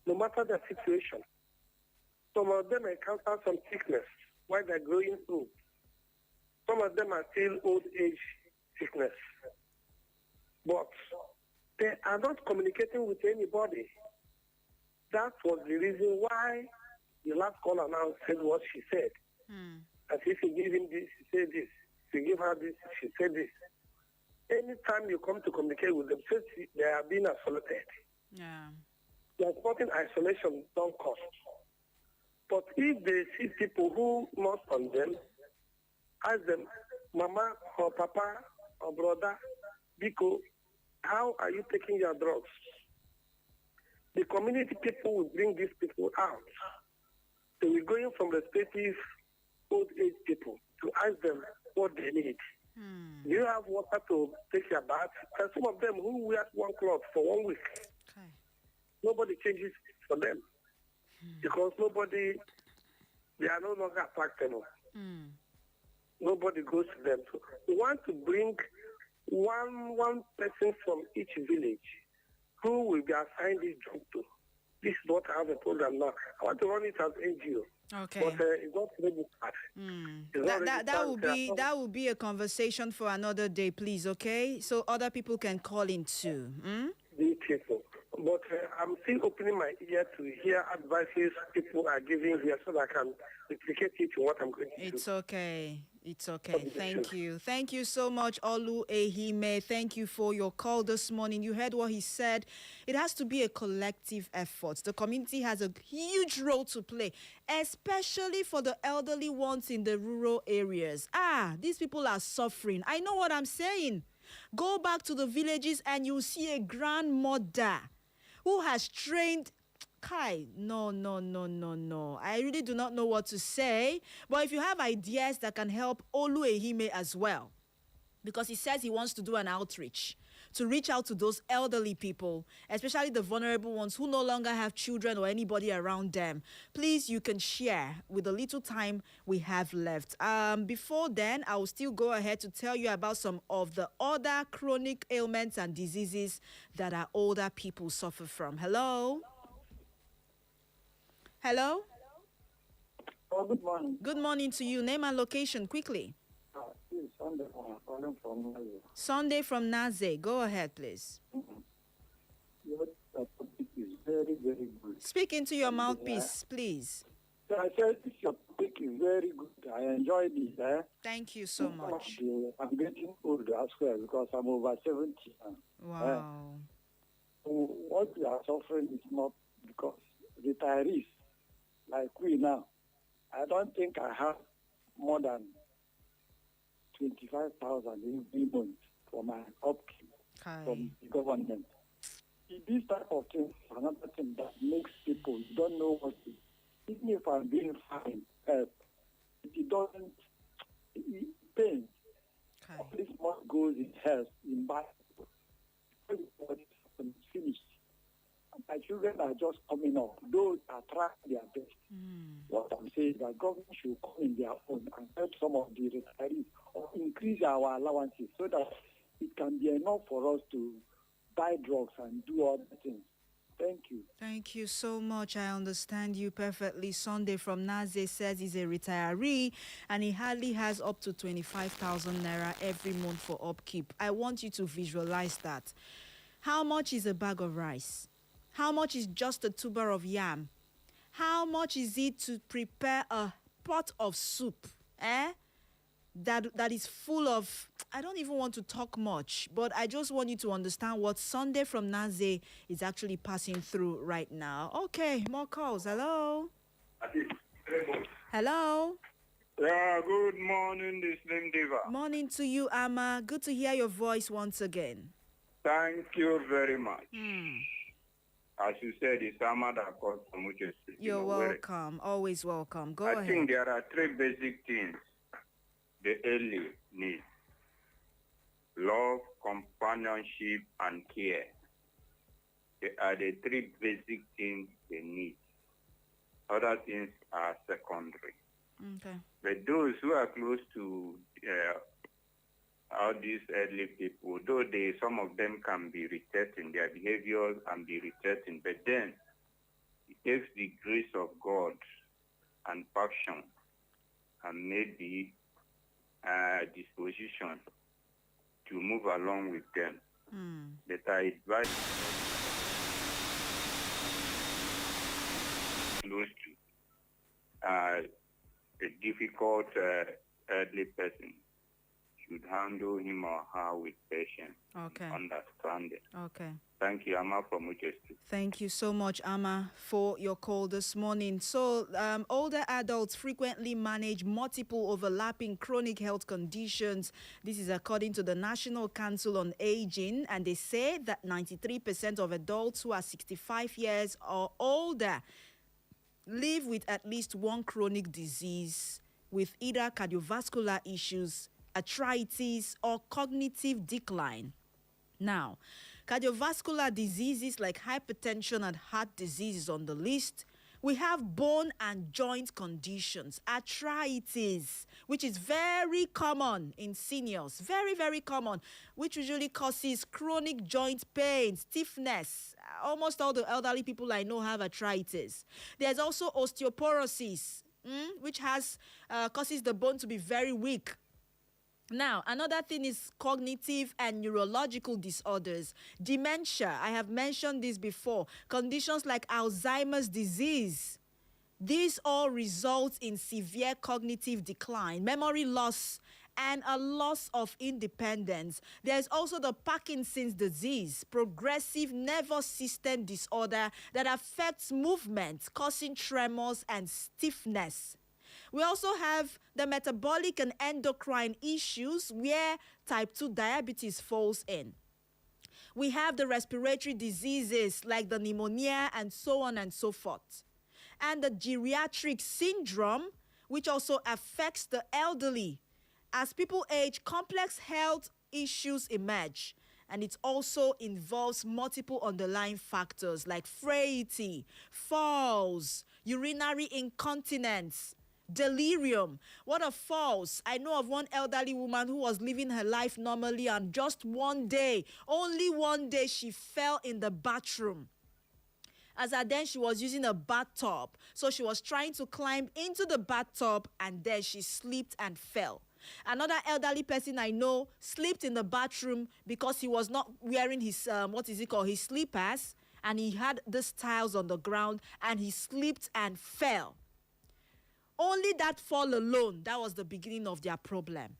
no matter the situation. Some of them encounter some sickness while they're growing old. Some of them are still old age sickness. But they are not communicating with anybody. That was the reason why the last caller now said what she said. As if you give him this, she said this. If you give her this, she said this. Anytime you come to communicate with them, they are being isolated. Yeah. There's nothing isolation don't cost. But if they see people who not on them, ask them, Mama or Papa or Brother, Biko, how are you taking your drugs? The community people will bring these people out. They will go in from respective old age people to ask them what they need. Do you have water to take your bath? And some of them who wear one cloth for 1 week. Okay. Nobody changes for them. Because they are no longer attractable. Nobody goes to them. So we want to bring one person from each village who will be assigned this job to. this is what I have a program now. I want to run it as NGO. Okay. But it's not registered. That will be a conversation for another day, please, okay? So other people can call in too. Beautiful. But I'm still opening my ear to hear advices people are giving here so that I can replicate it to what I'm going to do. It's okay. It's okay. Thank you. Thank you so much, Olu Ehime. Thank you for your call this morning. You heard what he said. It has to be a collective effort. The community has a huge role to play, especially for the elderly ones in the rural areas. These people are suffering. I know what I'm saying. Go back to the villages and you'll see a grandmother who has trained. Kai, no. I really do not know what to say. But if you have ideas that can help Olu Ehime as well, because he says he wants to do an outreach to reach out to those elderly people, especially the vulnerable ones who no longer have children or anybody around them. Please, you can share with the little time we have left. Before then, I will still go ahead to tell you about some of the other chronic ailments and diseases that our older people suffer from. Hello? Hello? Oh, good morning. Good morning to you. Name and location, quickly. This is Sunday calling from Nazi. Sunday from Naze. Go ahead, please. Your topic is very, very good. Speak into your mouthpiece, please. So I said your topic is very good. I enjoyed it. Thank you so much. I'm getting old as well because I'm over 70 now. Wow. So what we are suffering is not because retirees like we now. I don't think I have more than 25,000 every month for my upkeep from the government. This type of thing is another thing that makes people don't know what to do. Even if I'm being fine, it doesn't pain. All this money goes in health, in bad. Finished. My children are just coming up. Those are trying their best. What I'm saying is that government should come in their own and help some of the retirees or increase our allowances so that it can be enough for us to buy drugs and do other things. Thank you. Thank you so much. I understand you perfectly. Sunday from Naze says he's a retiree and he hardly has up to 25,000 naira every month for upkeep. I want you to visualize that. How much is a bag of rice? How much is just a tuber of yam? How much is it to prepare a pot of soup? That is full of, I don't even want to talk much, but I just want you to understand what Sunday from Naze is actually passing through right now. Okay, more calls. Hello? Hello? Yeah, good morning, this name Diva. Morning to you, Ama. Good to hear your voice once again. Thank you very much. As you said, it's Ama that calls from Uche Street. You're welcome. Always welcome. Go ahead. I think there are three basic things the elderly need: love, companionship, and care. They are the three basic things they need. Other things are secondary. Okay. But those who are close to all these elderly people, though some of them can be retesting, their behaviors and be retesting, but then it takes the grace of God and passion and maybe disposition to move along with them. But I advise close to a difficult elderly person should handle him or her with patience and understanding. Okay. Thank you, Ama from Uche Street. Thank you so much, Ama, for your call this morning. So, older adults frequently manage multiple overlapping chronic health conditions. This is according to the National Council on Aging, and they say that 93% of adults who are 65 years or older live with at least one chronic disease with either cardiovascular issues, arthritis, or cognitive decline. Now, cardiovascular diseases like hypertension and heart disease is on the list, We have bone and joint conditions, arthritis, which is very common in seniors, very, very common, which usually causes chronic joint pain, stiffness. Almost all the elderly people I know have arthritis. There's also osteoporosis, which causes the bone to be very weak. Now, another thing is cognitive and neurological disorders. Dementia, I have mentioned this before. Conditions like Alzheimer's disease. These all result in severe cognitive decline, memory loss, and a loss of independence. There's also the Parkinson's disease, progressive nervous system disorder that affects movement, causing tremors and stiffness. We also have the metabolic and endocrine issues where type 2 diabetes falls in. We have the respiratory diseases like the pneumonia and so on and so forth. And the geriatric syndrome, which also affects the elderly. As people age, complex health issues emerge. And it also involves multiple underlying factors like frailty, falls, urinary incontinence, delirium. What of falls? I know of one elderly woman who was living her life normally, and just one day, only one day, she fell in the bathroom. As at then, she was using a bathtub. So she was trying to climb into the bathtub, and then she slipped and fell. Another elderly person I know slipped in the bathroom because he was not wearing his, his slippers, and he had these tiles on the ground, and he slipped and fell. Only that fall alone, that was the beginning of their problem.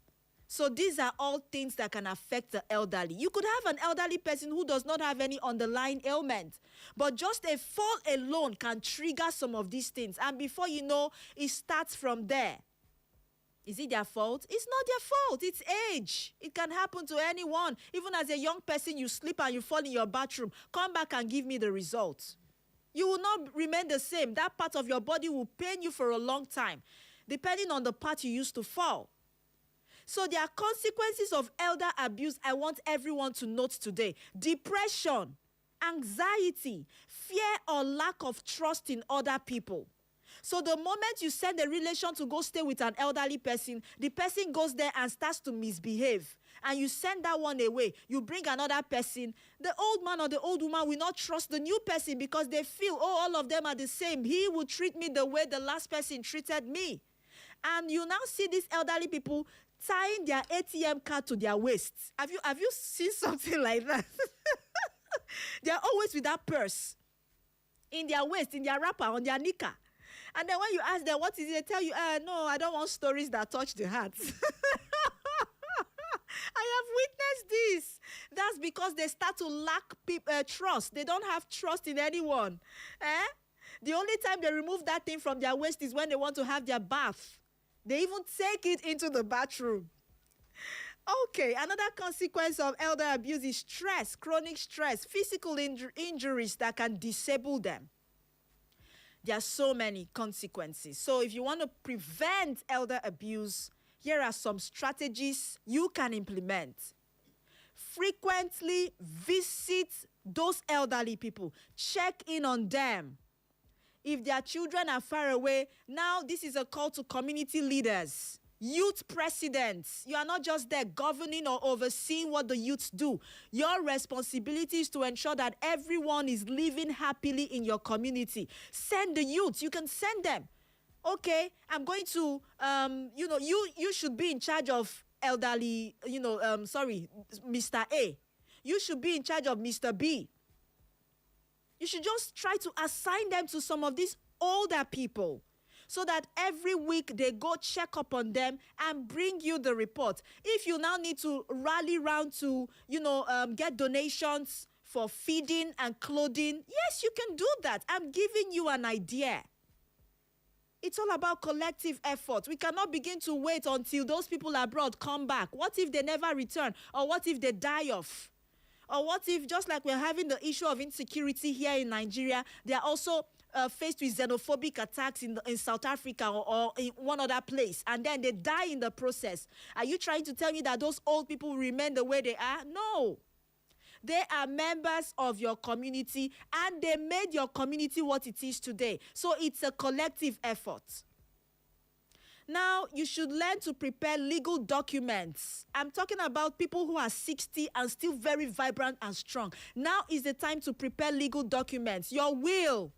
So these are all things that can affect the elderly. You could have an elderly person who does not have any underlying ailment, but just a fall alone can trigger some of these things. And before you know, it starts from there. Is it their fault? It's not their fault. It's age. It can happen to anyone. Even as a young person, you slip and you fall in your bathroom. Come back and give me the results. You will not remain the same. That part of your body will pain you for a long time, depending on the part you used to fall. So there are consequences of elder abuse I want everyone to note today. Depression, anxiety, fear or lack of trust in other people. So the moment you send a relation to go stay with an elderly person, the person goes there and starts to misbehave. And you send that one away. You bring another person. The old man or the old woman will not trust the new person because they feel, oh, all of them are the same. He will treat me the way the last person treated me. And you now see these elderly people tying their ATM card to their waists. Have you seen something like that? They are always with that purse in their waist, in their wrapper, on their knicker. And then when you ask them, what is it? They tell you, no, I don't want stories that touch the heart. I have witnessed this. That's because they start to lack trust. They don't have trust in anyone. The only time they remove that thing from their waist is when they want to have their bath. They even take it into the bathroom. Okay, another consequence of elder abuse is stress, chronic stress, physical injuries that can disable them. There are so many consequences. So if you want to prevent elder abuse, here are some strategies you can implement. Frequently visit those elderly people. Check in on them. If their children are far away, now this is a call to community leaders, youth presidents. You are not just there governing or overseeing what the youths do. Your responsibility is to ensure that everyone is living happily in your community. Send the youths. You can send them. Okay, I'm going to, you should be in charge of elderly, Mr. A. You should be in charge of Mr. B. You should just try to assign them to some of these older people so that every week they go check up on them and bring you the report. If you now need to rally around to, get donations for feeding and clothing, yes, you can do that. I'm giving you an idea. It's all about collective effort. We cannot begin to wait until those people abroad come back. What if they never return? Or what if they die off? Or what if, just like we're having the issue of insecurity here in Nigeria, they are also faced with xenophobic attacks in South Africa or in one other place, and then they die in the process. Are you trying to tell me that those old people will remain the way they are? No. They are members of your community, and they made your community what it is today. So it's a collective effort. Now, you should learn to prepare legal documents. I'm talking about people who are 60 and still very vibrant and strong. Now is the time to prepare legal documents. Your will.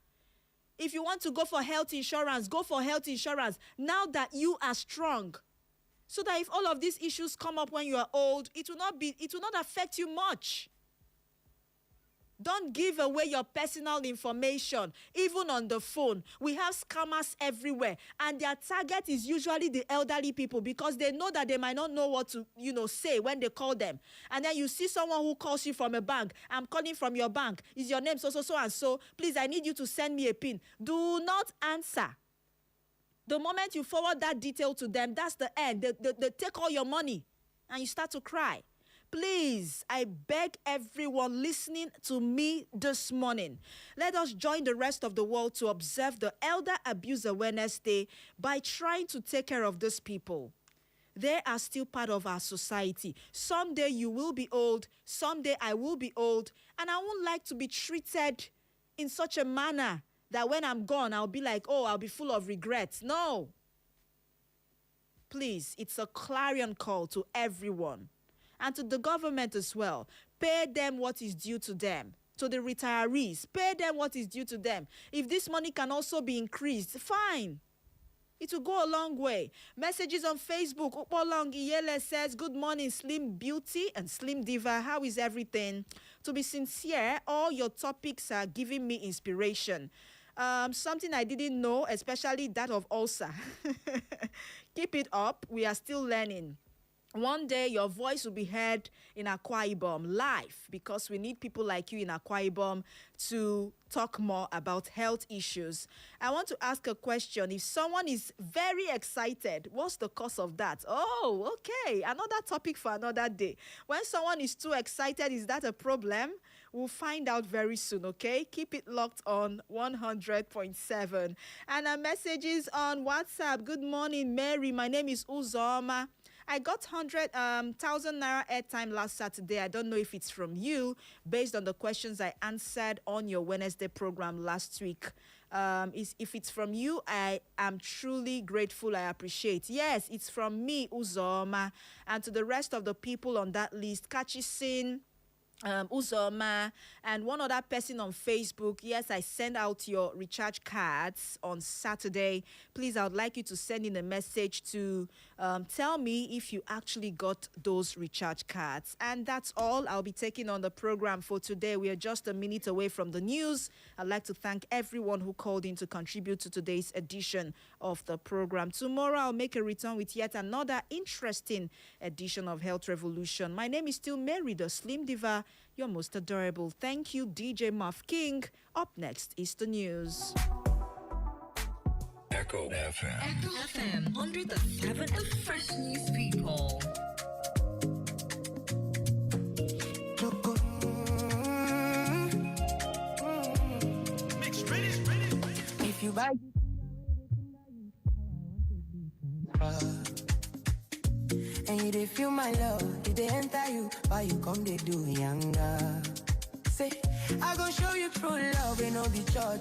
If you want to go for health insurance, go for health insurance now that you are strong. So that if all of these issues come up when you are old, it will not affect you much. Don't give away your personal information, even on the phone. We have scammers everywhere, and their target is usually the elderly people because they know that they might not know what to, say when they call them. And then you see someone who calls you from a bank. I'm calling from your bank. Is your name so and so? Please, I need you to send me a PIN. Do not answer. The moment you forward that detail to them, that's the end. They take all your money, and you start to cry. Please, I beg everyone listening to me this morning, let us join the rest of the world to observe the Elder Abuse Awareness Day by trying to take care of these people. They are still part of our society. Someday you will be old, someday I will be old, and I won't like to be treated in such a manner that when I'm gone, I'll be like, oh, I'll be full of regrets. No. Please, it's a clarion call to everyone. And to the government as well. Pay them what is due to them. To the retirees, pay them what is due to them. If this money can also be increased, fine. It will go a long way. Messages on Facebook. Upolong Iyele says, good morning, Slim Beauty and Slim Diva. How is everything? To be sincere, all your topics are giving me inspiration. Something I didn't know, especially that of ulcer. Keep it up. We are still learning. One day, your voice will be heard in Akwa Ibom live because we need people like you in Akwa Ibom to talk more about health issues. I want to ask a question. If someone is very excited, what's the cause of that? Oh, okay. Another topic for another day. When someone is too excited, is that a problem? We'll find out very soon, okay? Keep it locked on 100.7. And our messages on WhatsApp. Good morning, Mary. My name is Uzoma. I got 100,000 naira airtime last Saturday. I don't know if it's from you, based on the questions I answered on your Wednesday program last week. If it's from you, I am truly grateful. I appreciate. Yes, it's from me, Uzoma. And to the rest of the people on that list, Kachisin, Uzoma, and one other person on Facebook. Yes, I sent out your recharge cards on Saturday. Please, I would like you to send in a message to tell me if you actually got those recharge cards. And that's all I'll be taking on the program for today. We are just a minute away from the news. I'd like to thank everyone who called in to contribute to today's edition of the program. Tomorrow, I'll make a return with yet another interesting edition of Health Revolution. My name is still Mary, the Slim Diva. You're most adorable. Thank you, DJ Muff King. Up next is the news. Echo FM. Echo FM, 107, the fresh news people. If you buy and you dey feel my love, you dey enter you, why you come they do younger? Say, I gon' show you true love, ain't no be cho.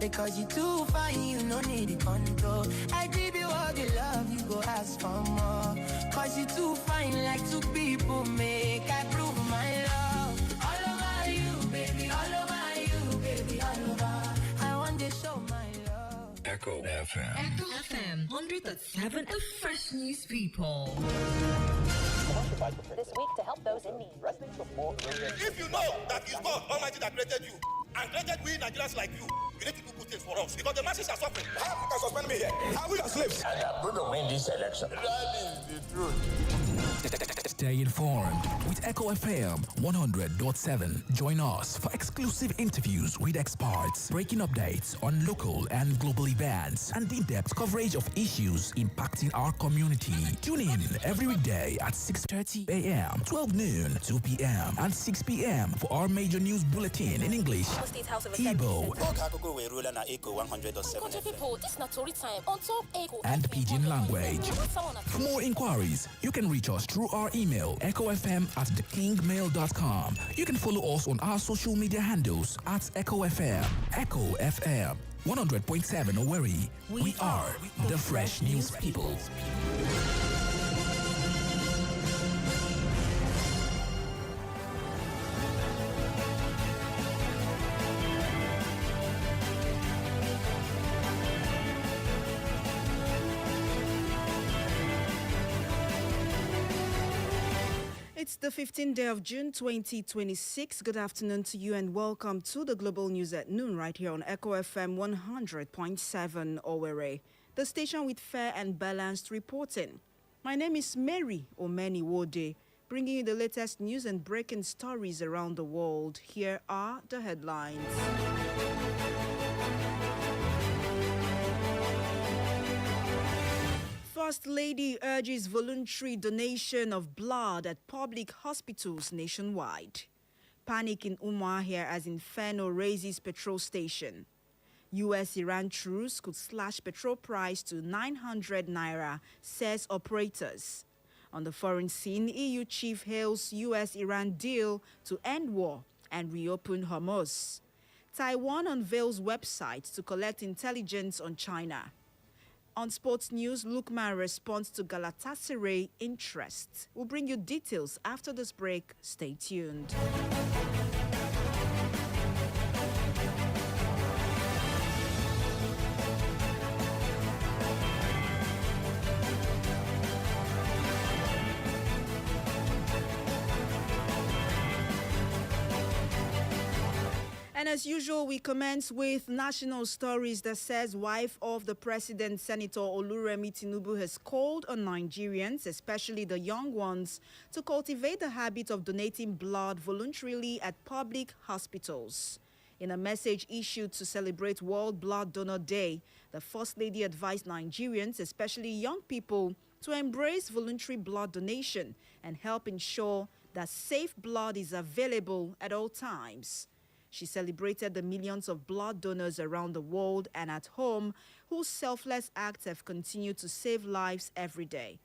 Because you too fine, you no need the control. I give you all the love, you go ask for more. Cause you too fine, like two people make. I prove my love. All over you, baby, all over you, baby, all over. I want to show my love. Echo FM. Echo FM, 107, the fresh news people. This week to help those in need. If you know that it's God Almighty that created you and created we Nigerians like you need to do good things for us because the masses are suffering. How you can suspend me here? Are we are slaves? And I'm going to win this election. That is the truth. Stay informed with Echo FM 100.7. Join us for exclusive interviews with experts, breaking updates on local and global events, and in-depth coverage of issues impacting our community. Tune in every weekday at 6:30 a.m., 12 noon, 2 p.m., and 6 p.m. for our major news bulletin in English, Igbo, and Pidgin language. For more inquiries, you can reach us through our email, echofm@thekingmail.com. You can follow us on our social media handles at EchoFM. Echo FM 100.7 Owerri. We are the Fresh News People. It's the 15th day of June 2026. Good afternoon to you and welcome to the Global News at noon right here on Echo FM 100.7 Owerri, the station with fair and balanced reporting. My name is Mary Omeni Wode, bringing you the latest news and breaking stories around the world. Here are the headlines. First Lady urges voluntary donation of blood at public hospitals nationwide. Panic in Umuahia as Inferno raises petrol station. US-Iran truce could slash petrol price to 900 naira, says operators. On the foreign scene, EU chief hails US-Iran deal to end war and reopen Hormuz. Taiwan unveils website to collect intelligence on China. On sports news, Lookman responds to Galatasaray interest. We'll bring you details after this break. Stay tuned. And as usual, we commence with national stories that says wife of the president, Senator Oluremi Tinubu, has called on Nigerians, especially the young ones, to cultivate the habit of donating blood voluntarily at public hospitals. In a message issued to celebrate World Blood Donor Day, the First Lady advised Nigerians, especially young people, to embrace voluntary blood donation and help ensure that safe blood is available at all times. She celebrated the millions of blood donors around the world and at home whose selfless acts have continued to save lives every day.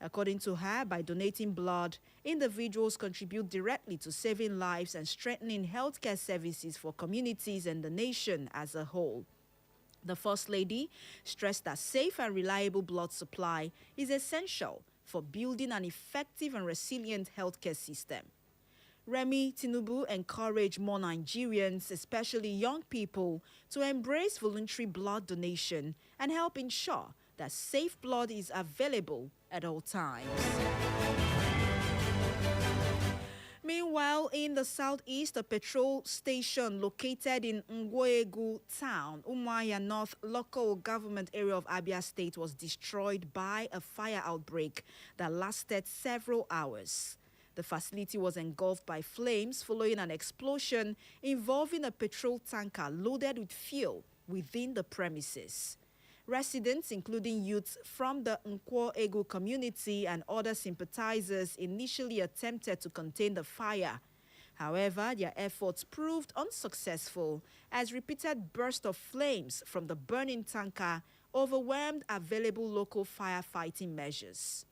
According to her, by donating blood, individuals contribute directly to saving lives and strengthening healthcare services for communities and the nation as a whole. The First Lady stressed that safe and reliable blood supply is essential for building an effective and resilient healthcare system. Remi Tinubu encouraged more Nigerians, especially young people, to embrace voluntary blood donation and help ensure that safe blood is available at all times. Meanwhile, in the southeast, a petrol station located in Ngwoegu town, Umuahia North local government area of Abia State, was destroyed by a fire outbreak that lasted several hours. The facility was engulfed by flames following an explosion involving a petrol tanker loaded with fuel within the premises. Residents, including youths from the Nkwo-Egu community and other sympathizers, initially attempted to contain the fire. However, their efforts proved unsuccessful as repeated bursts of flames from the burning tanker overwhelmed available local firefighting measures.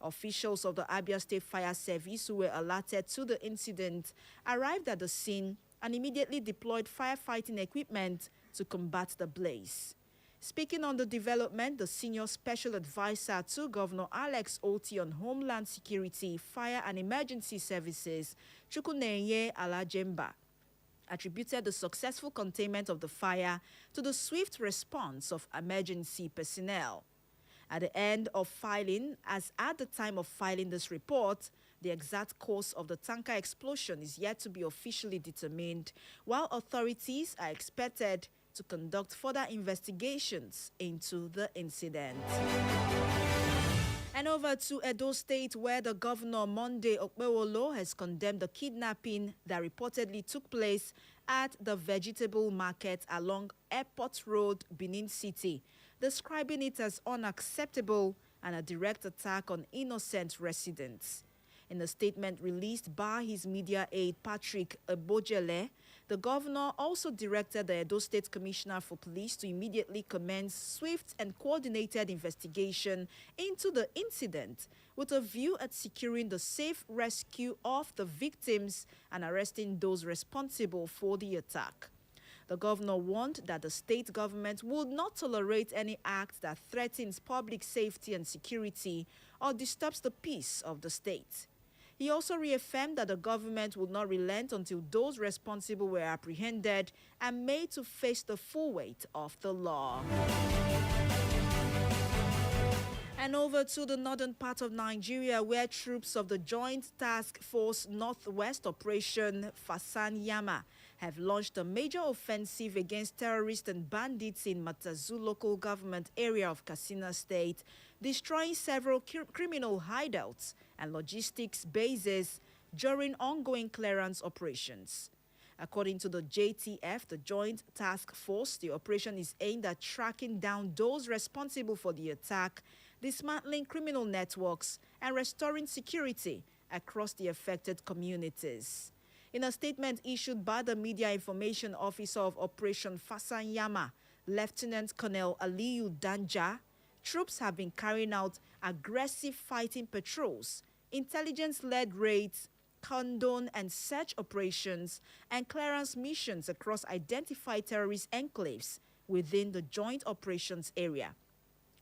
Officials of the Abia State Fire Service, who were alerted to the incident, arrived at the scene and immediately deployed firefighting equipment to combat the blaze. Speaking on the development, the senior special advisor to Governor Alex Oti on Homeland Security, Fire and Emergency Services, Chukwunenye Alajemba, attributed the successful containment of the fire to the swift response of emergency personnel. At the end of filing, as at the time of filing this report, the exact cause of the tanker explosion is yet to be officially determined, while authorities are expected to conduct further investigations into the incident. And over to Edo State, where the governor, Monday Okpewolo, has condemned the kidnapping that reportedly took place at the vegetable market along Airport Road, Benin City, describing it as unacceptable and a direct attack on innocent residents. In a statement released by his media aide Patrick Ebojele, The governor also directed the Edo State Commissioner for Police to immediately commence swift and coordinated investigation into the incident with a view at securing the safe rescue of the victims and arresting those responsible for the attack. The governor warned that the state government would not tolerate any act that threatens public safety and security or disturbs the peace of the state. He also reaffirmed that the government would not relent until those responsible were apprehended and made to face the full weight of the law. And over to the northern part of Nigeria, where troops of the Joint Task Force Northwest Operation Fasanyama have launched a major offensive against terrorists and bandits in Matazu local government area of Katsina State, destroying several criminal hideouts and logistics bases during ongoing clearance operations. According to the JTF, the Joint Task Force, the operation is aimed at tracking down those responsible for the attack, dismantling criminal networks, and restoring security across the affected communities. In a statement issued by the Media Information Officer of Operation Fasanyama, Lieutenant Colonel Aliyu Danja, troops have been carrying out aggressive fighting patrols, intelligence-led raids, condon and search operations, and clearance missions across identified terrorist enclaves within the joint operations area.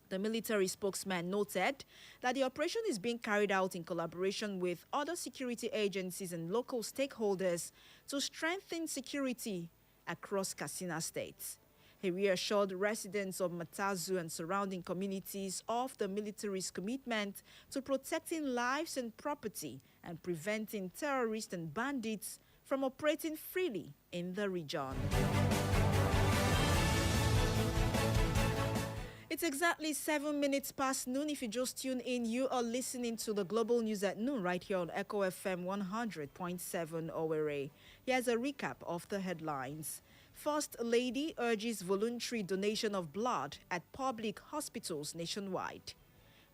The military spokesman noted that the operation is being carried out in collaboration with other security agencies and local stakeholders to strengthen security across Katsina State. He reassured residents of Matazu and surrounding communities of the military's commitment to protecting lives and property and preventing terrorists and bandits from operating freely in the region. It's exactly 7 minutes past noon. If you just tune in, you are listening to the Global News at Noon right here on Echo FM 100.7 Owerri. Here's a recap of the headlines. First Lady urges voluntary donation of blood at public hospitals nationwide.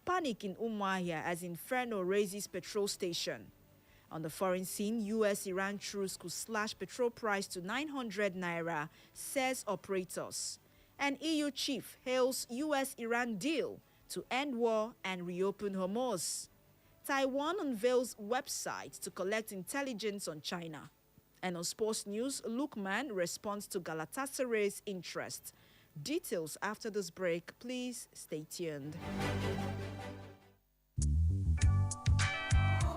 Panic in Umuahia as Inferno raises petrol station. On the foreign scene, U.S.-Iran truce could slash petrol price to 900 naira, says operators. An EU chief hails U.S.-Iran deal to end war and reopen Hormuz. Taiwan unveils website to collect intelligence on China. And on sports news, Lookman responds to Galatasaray's interest. Details after this break. Please stay tuned.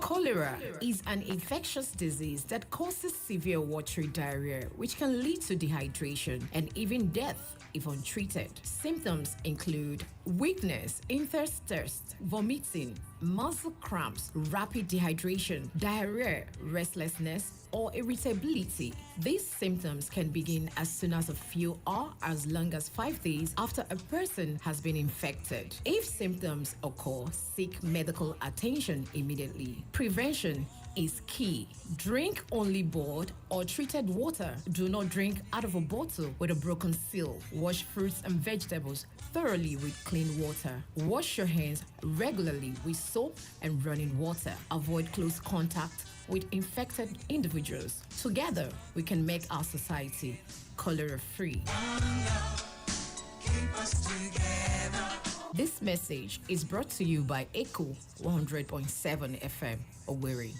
Cholera is an infectious disease that causes severe watery diarrhea, which can lead to dehydration and even death if untreated. Symptoms include weakness, intense thirst, vomiting, muscle cramps, rapid dehydration, diarrhea, restlessness, or irritability. These symptoms can begin as soon as a few or as long as 5 days after a person has been infected. If symptoms occur, seek medical attention immediately. Prevention is key. Drink only boiled or treated water. Do not drink out of a bottle with a broken seal. Wash fruits and vegetables thoroughly with clean water. Wash your hands regularly with soap and running water. Avoid close contact with infected individuals. Together, we can make our society cholera-free. This message is brought to you by Echo 100.7 FM, Owerri.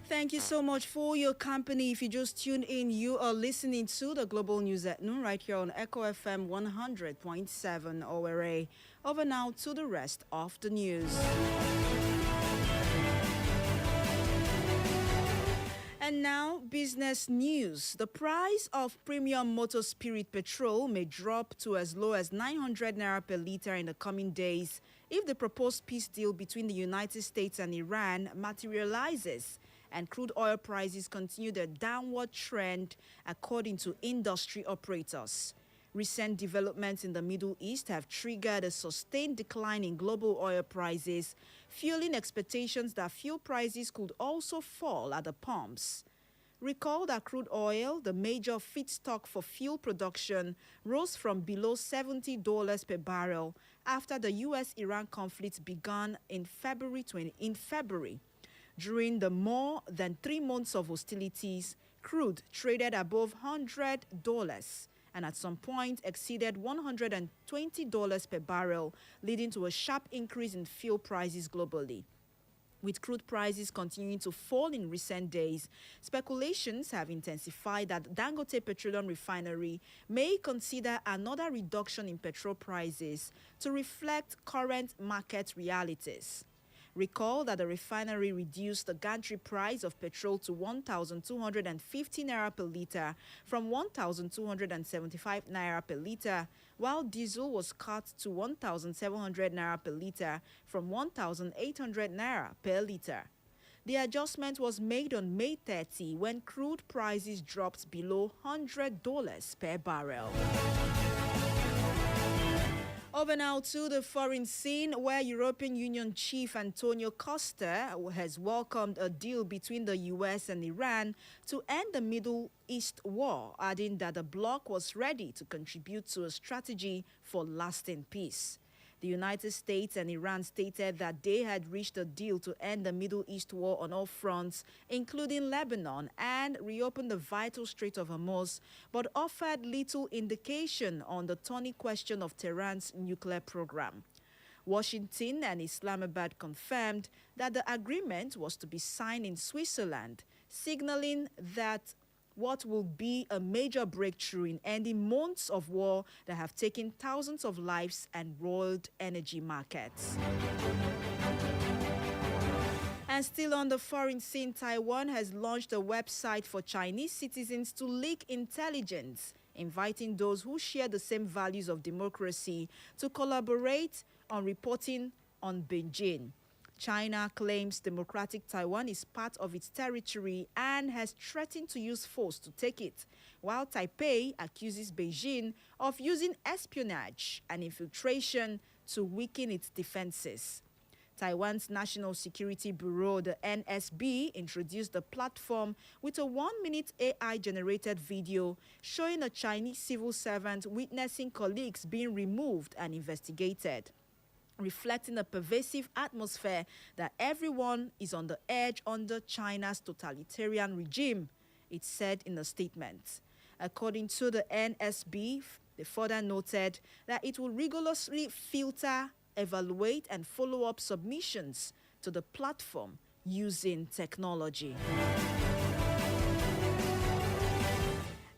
Thank you so much for your company. If you just tuned in, you are listening to the Global News at Noon right here on Echo FM 100.7 Owerri. Over now to the rest of the news. And now, business news. The price of premium motor spirit petrol may drop to as low as 900 naira per liter in the coming days if the proposed peace deal between the United States and Iran materializes and crude oil prices continue their downward trend, according to industry operators. Recent developments in the Middle East have triggered a sustained decline in global oil prices, fueling expectations that fuel prices could also fall at the pumps. Recall that crude oil, the major feedstock for fuel production, rose from below $70 per barrel after the U.S.-Iran conflict began in February. During the more than 3 months of hostilities, crude traded above $100 and at some point exceeded $120 per barrel, leading to a sharp increase in fuel prices globally. With crude prices continuing to fall in recent days, speculations have intensified that Dangote Petroleum Refinery may consider another reduction in petrol prices to reflect current market realities. Recall that the refinery reduced the gantry price of petrol to 1,250 naira per litre from 1,275 naira per litre, while diesel was cut to 1,700 naira per litre from 1,800 naira per litre. The adjustment was made on May 30 when crude prices dropped below $100 per barrel. Over now to the foreign scene, where European Union Chief Antonio Costa has welcomed a deal between the U.S. and Iran to end the Middle East war, adding that the bloc was ready to contribute to a strategy for lasting peace. The United States and Iran stated that they had reached a deal to end the Middle East war on all fronts, including Lebanon, and reopen the vital Strait of Hormuz, but offered little indication on the thorny question of Tehran's nuclear program. Washington and Islamabad confirmed that the agreement was to be signed in Switzerland, signaling that what will be a major breakthrough in ending months of war that have taken thousands of lives and roiled energy markets. And still on the foreign scene, Taiwan has launched a website for Chinese citizens to leak intelligence, inviting those who share the same values of democracy to collaborate on reporting on Beijing. China claims democratic Taiwan is part of its territory and has threatened to use force to take it, while Taipei accuses Beijing of using espionage and infiltration to weaken its defenses. Taiwan's National Security Bureau, the NSB, introduced the platform with a 1-minute AI-generated video showing a Chinese civil servant witnessing colleagues being removed and investigated, reflecting a pervasive atmosphere that everyone is on the edge under China's totalitarian regime, it said in a statement. According to the NSB, they further noted that it will rigorously filter, evaluate, and follow up submissions to the platform using technology.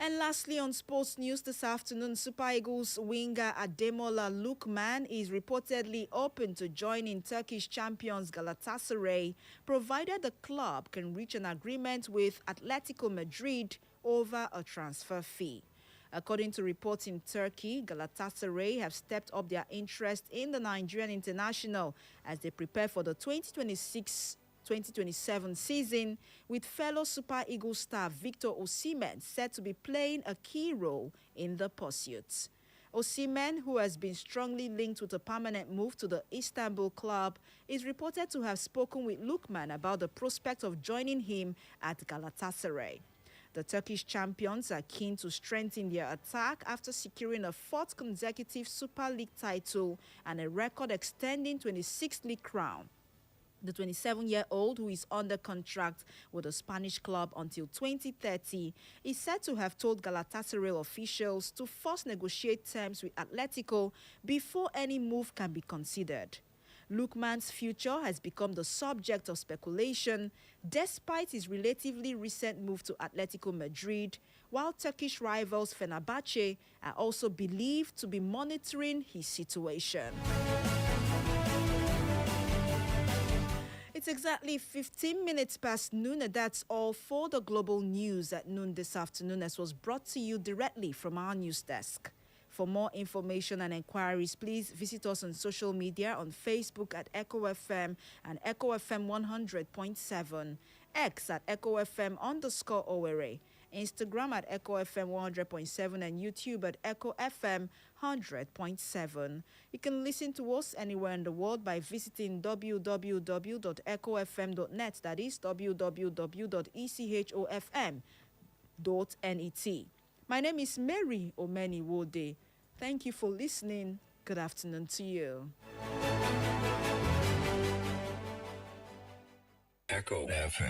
And lastly, on sports news this afternoon, Super Eagles winger Ademola Lookman is reportedly open to joining Turkish champions Galatasaray, provided the club can reach an agreement with Atletico Madrid over a transfer fee. According to reports in Turkey, Galatasaray have stepped up their interest in the Nigerian international as they prepare for the 2026-2027 season, with fellow Super Eagles star Victor Osimhen set to be playing a key role in the pursuit. Osimhen, who has been strongly linked with a permanent move to the Istanbul club, is reported to have spoken with Lookman about the prospect of joining him at Galatasaray. The Turkish champions are keen to strengthen their attack after securing a 4th consecutive Super League title and a record-extending 26th league crown. The 27-year-old, who is under contract with the Spanish club until 2030, is said to have told Galatasaray officials to first negotiate terms with Atletico before any move can be considered. Lookman's future has become the subject of speculation despite his relatively recent move to Atletico Madrid, while Turkish rivals Fenerbahce are also believed to be monitoring his situation. It's exactly 15 minutes past noon, and that's all for the global news at noon this afternoon, as was brought to you directly from our news desk. For more information and inquiries, please visit us on social media on Facebook at Echo FM and Echo FM 100.7, X at Echo FM _Owerri, Instagram at Echo FM 100.7 and YouTube at Echo FM 100.7. You can listen to us anywhere in the world by visiting www.echofm.net. That is www.echofm.net. My name is Mary Omeni Wode. Thank you for listening. Good afternoon to you. Echo FM.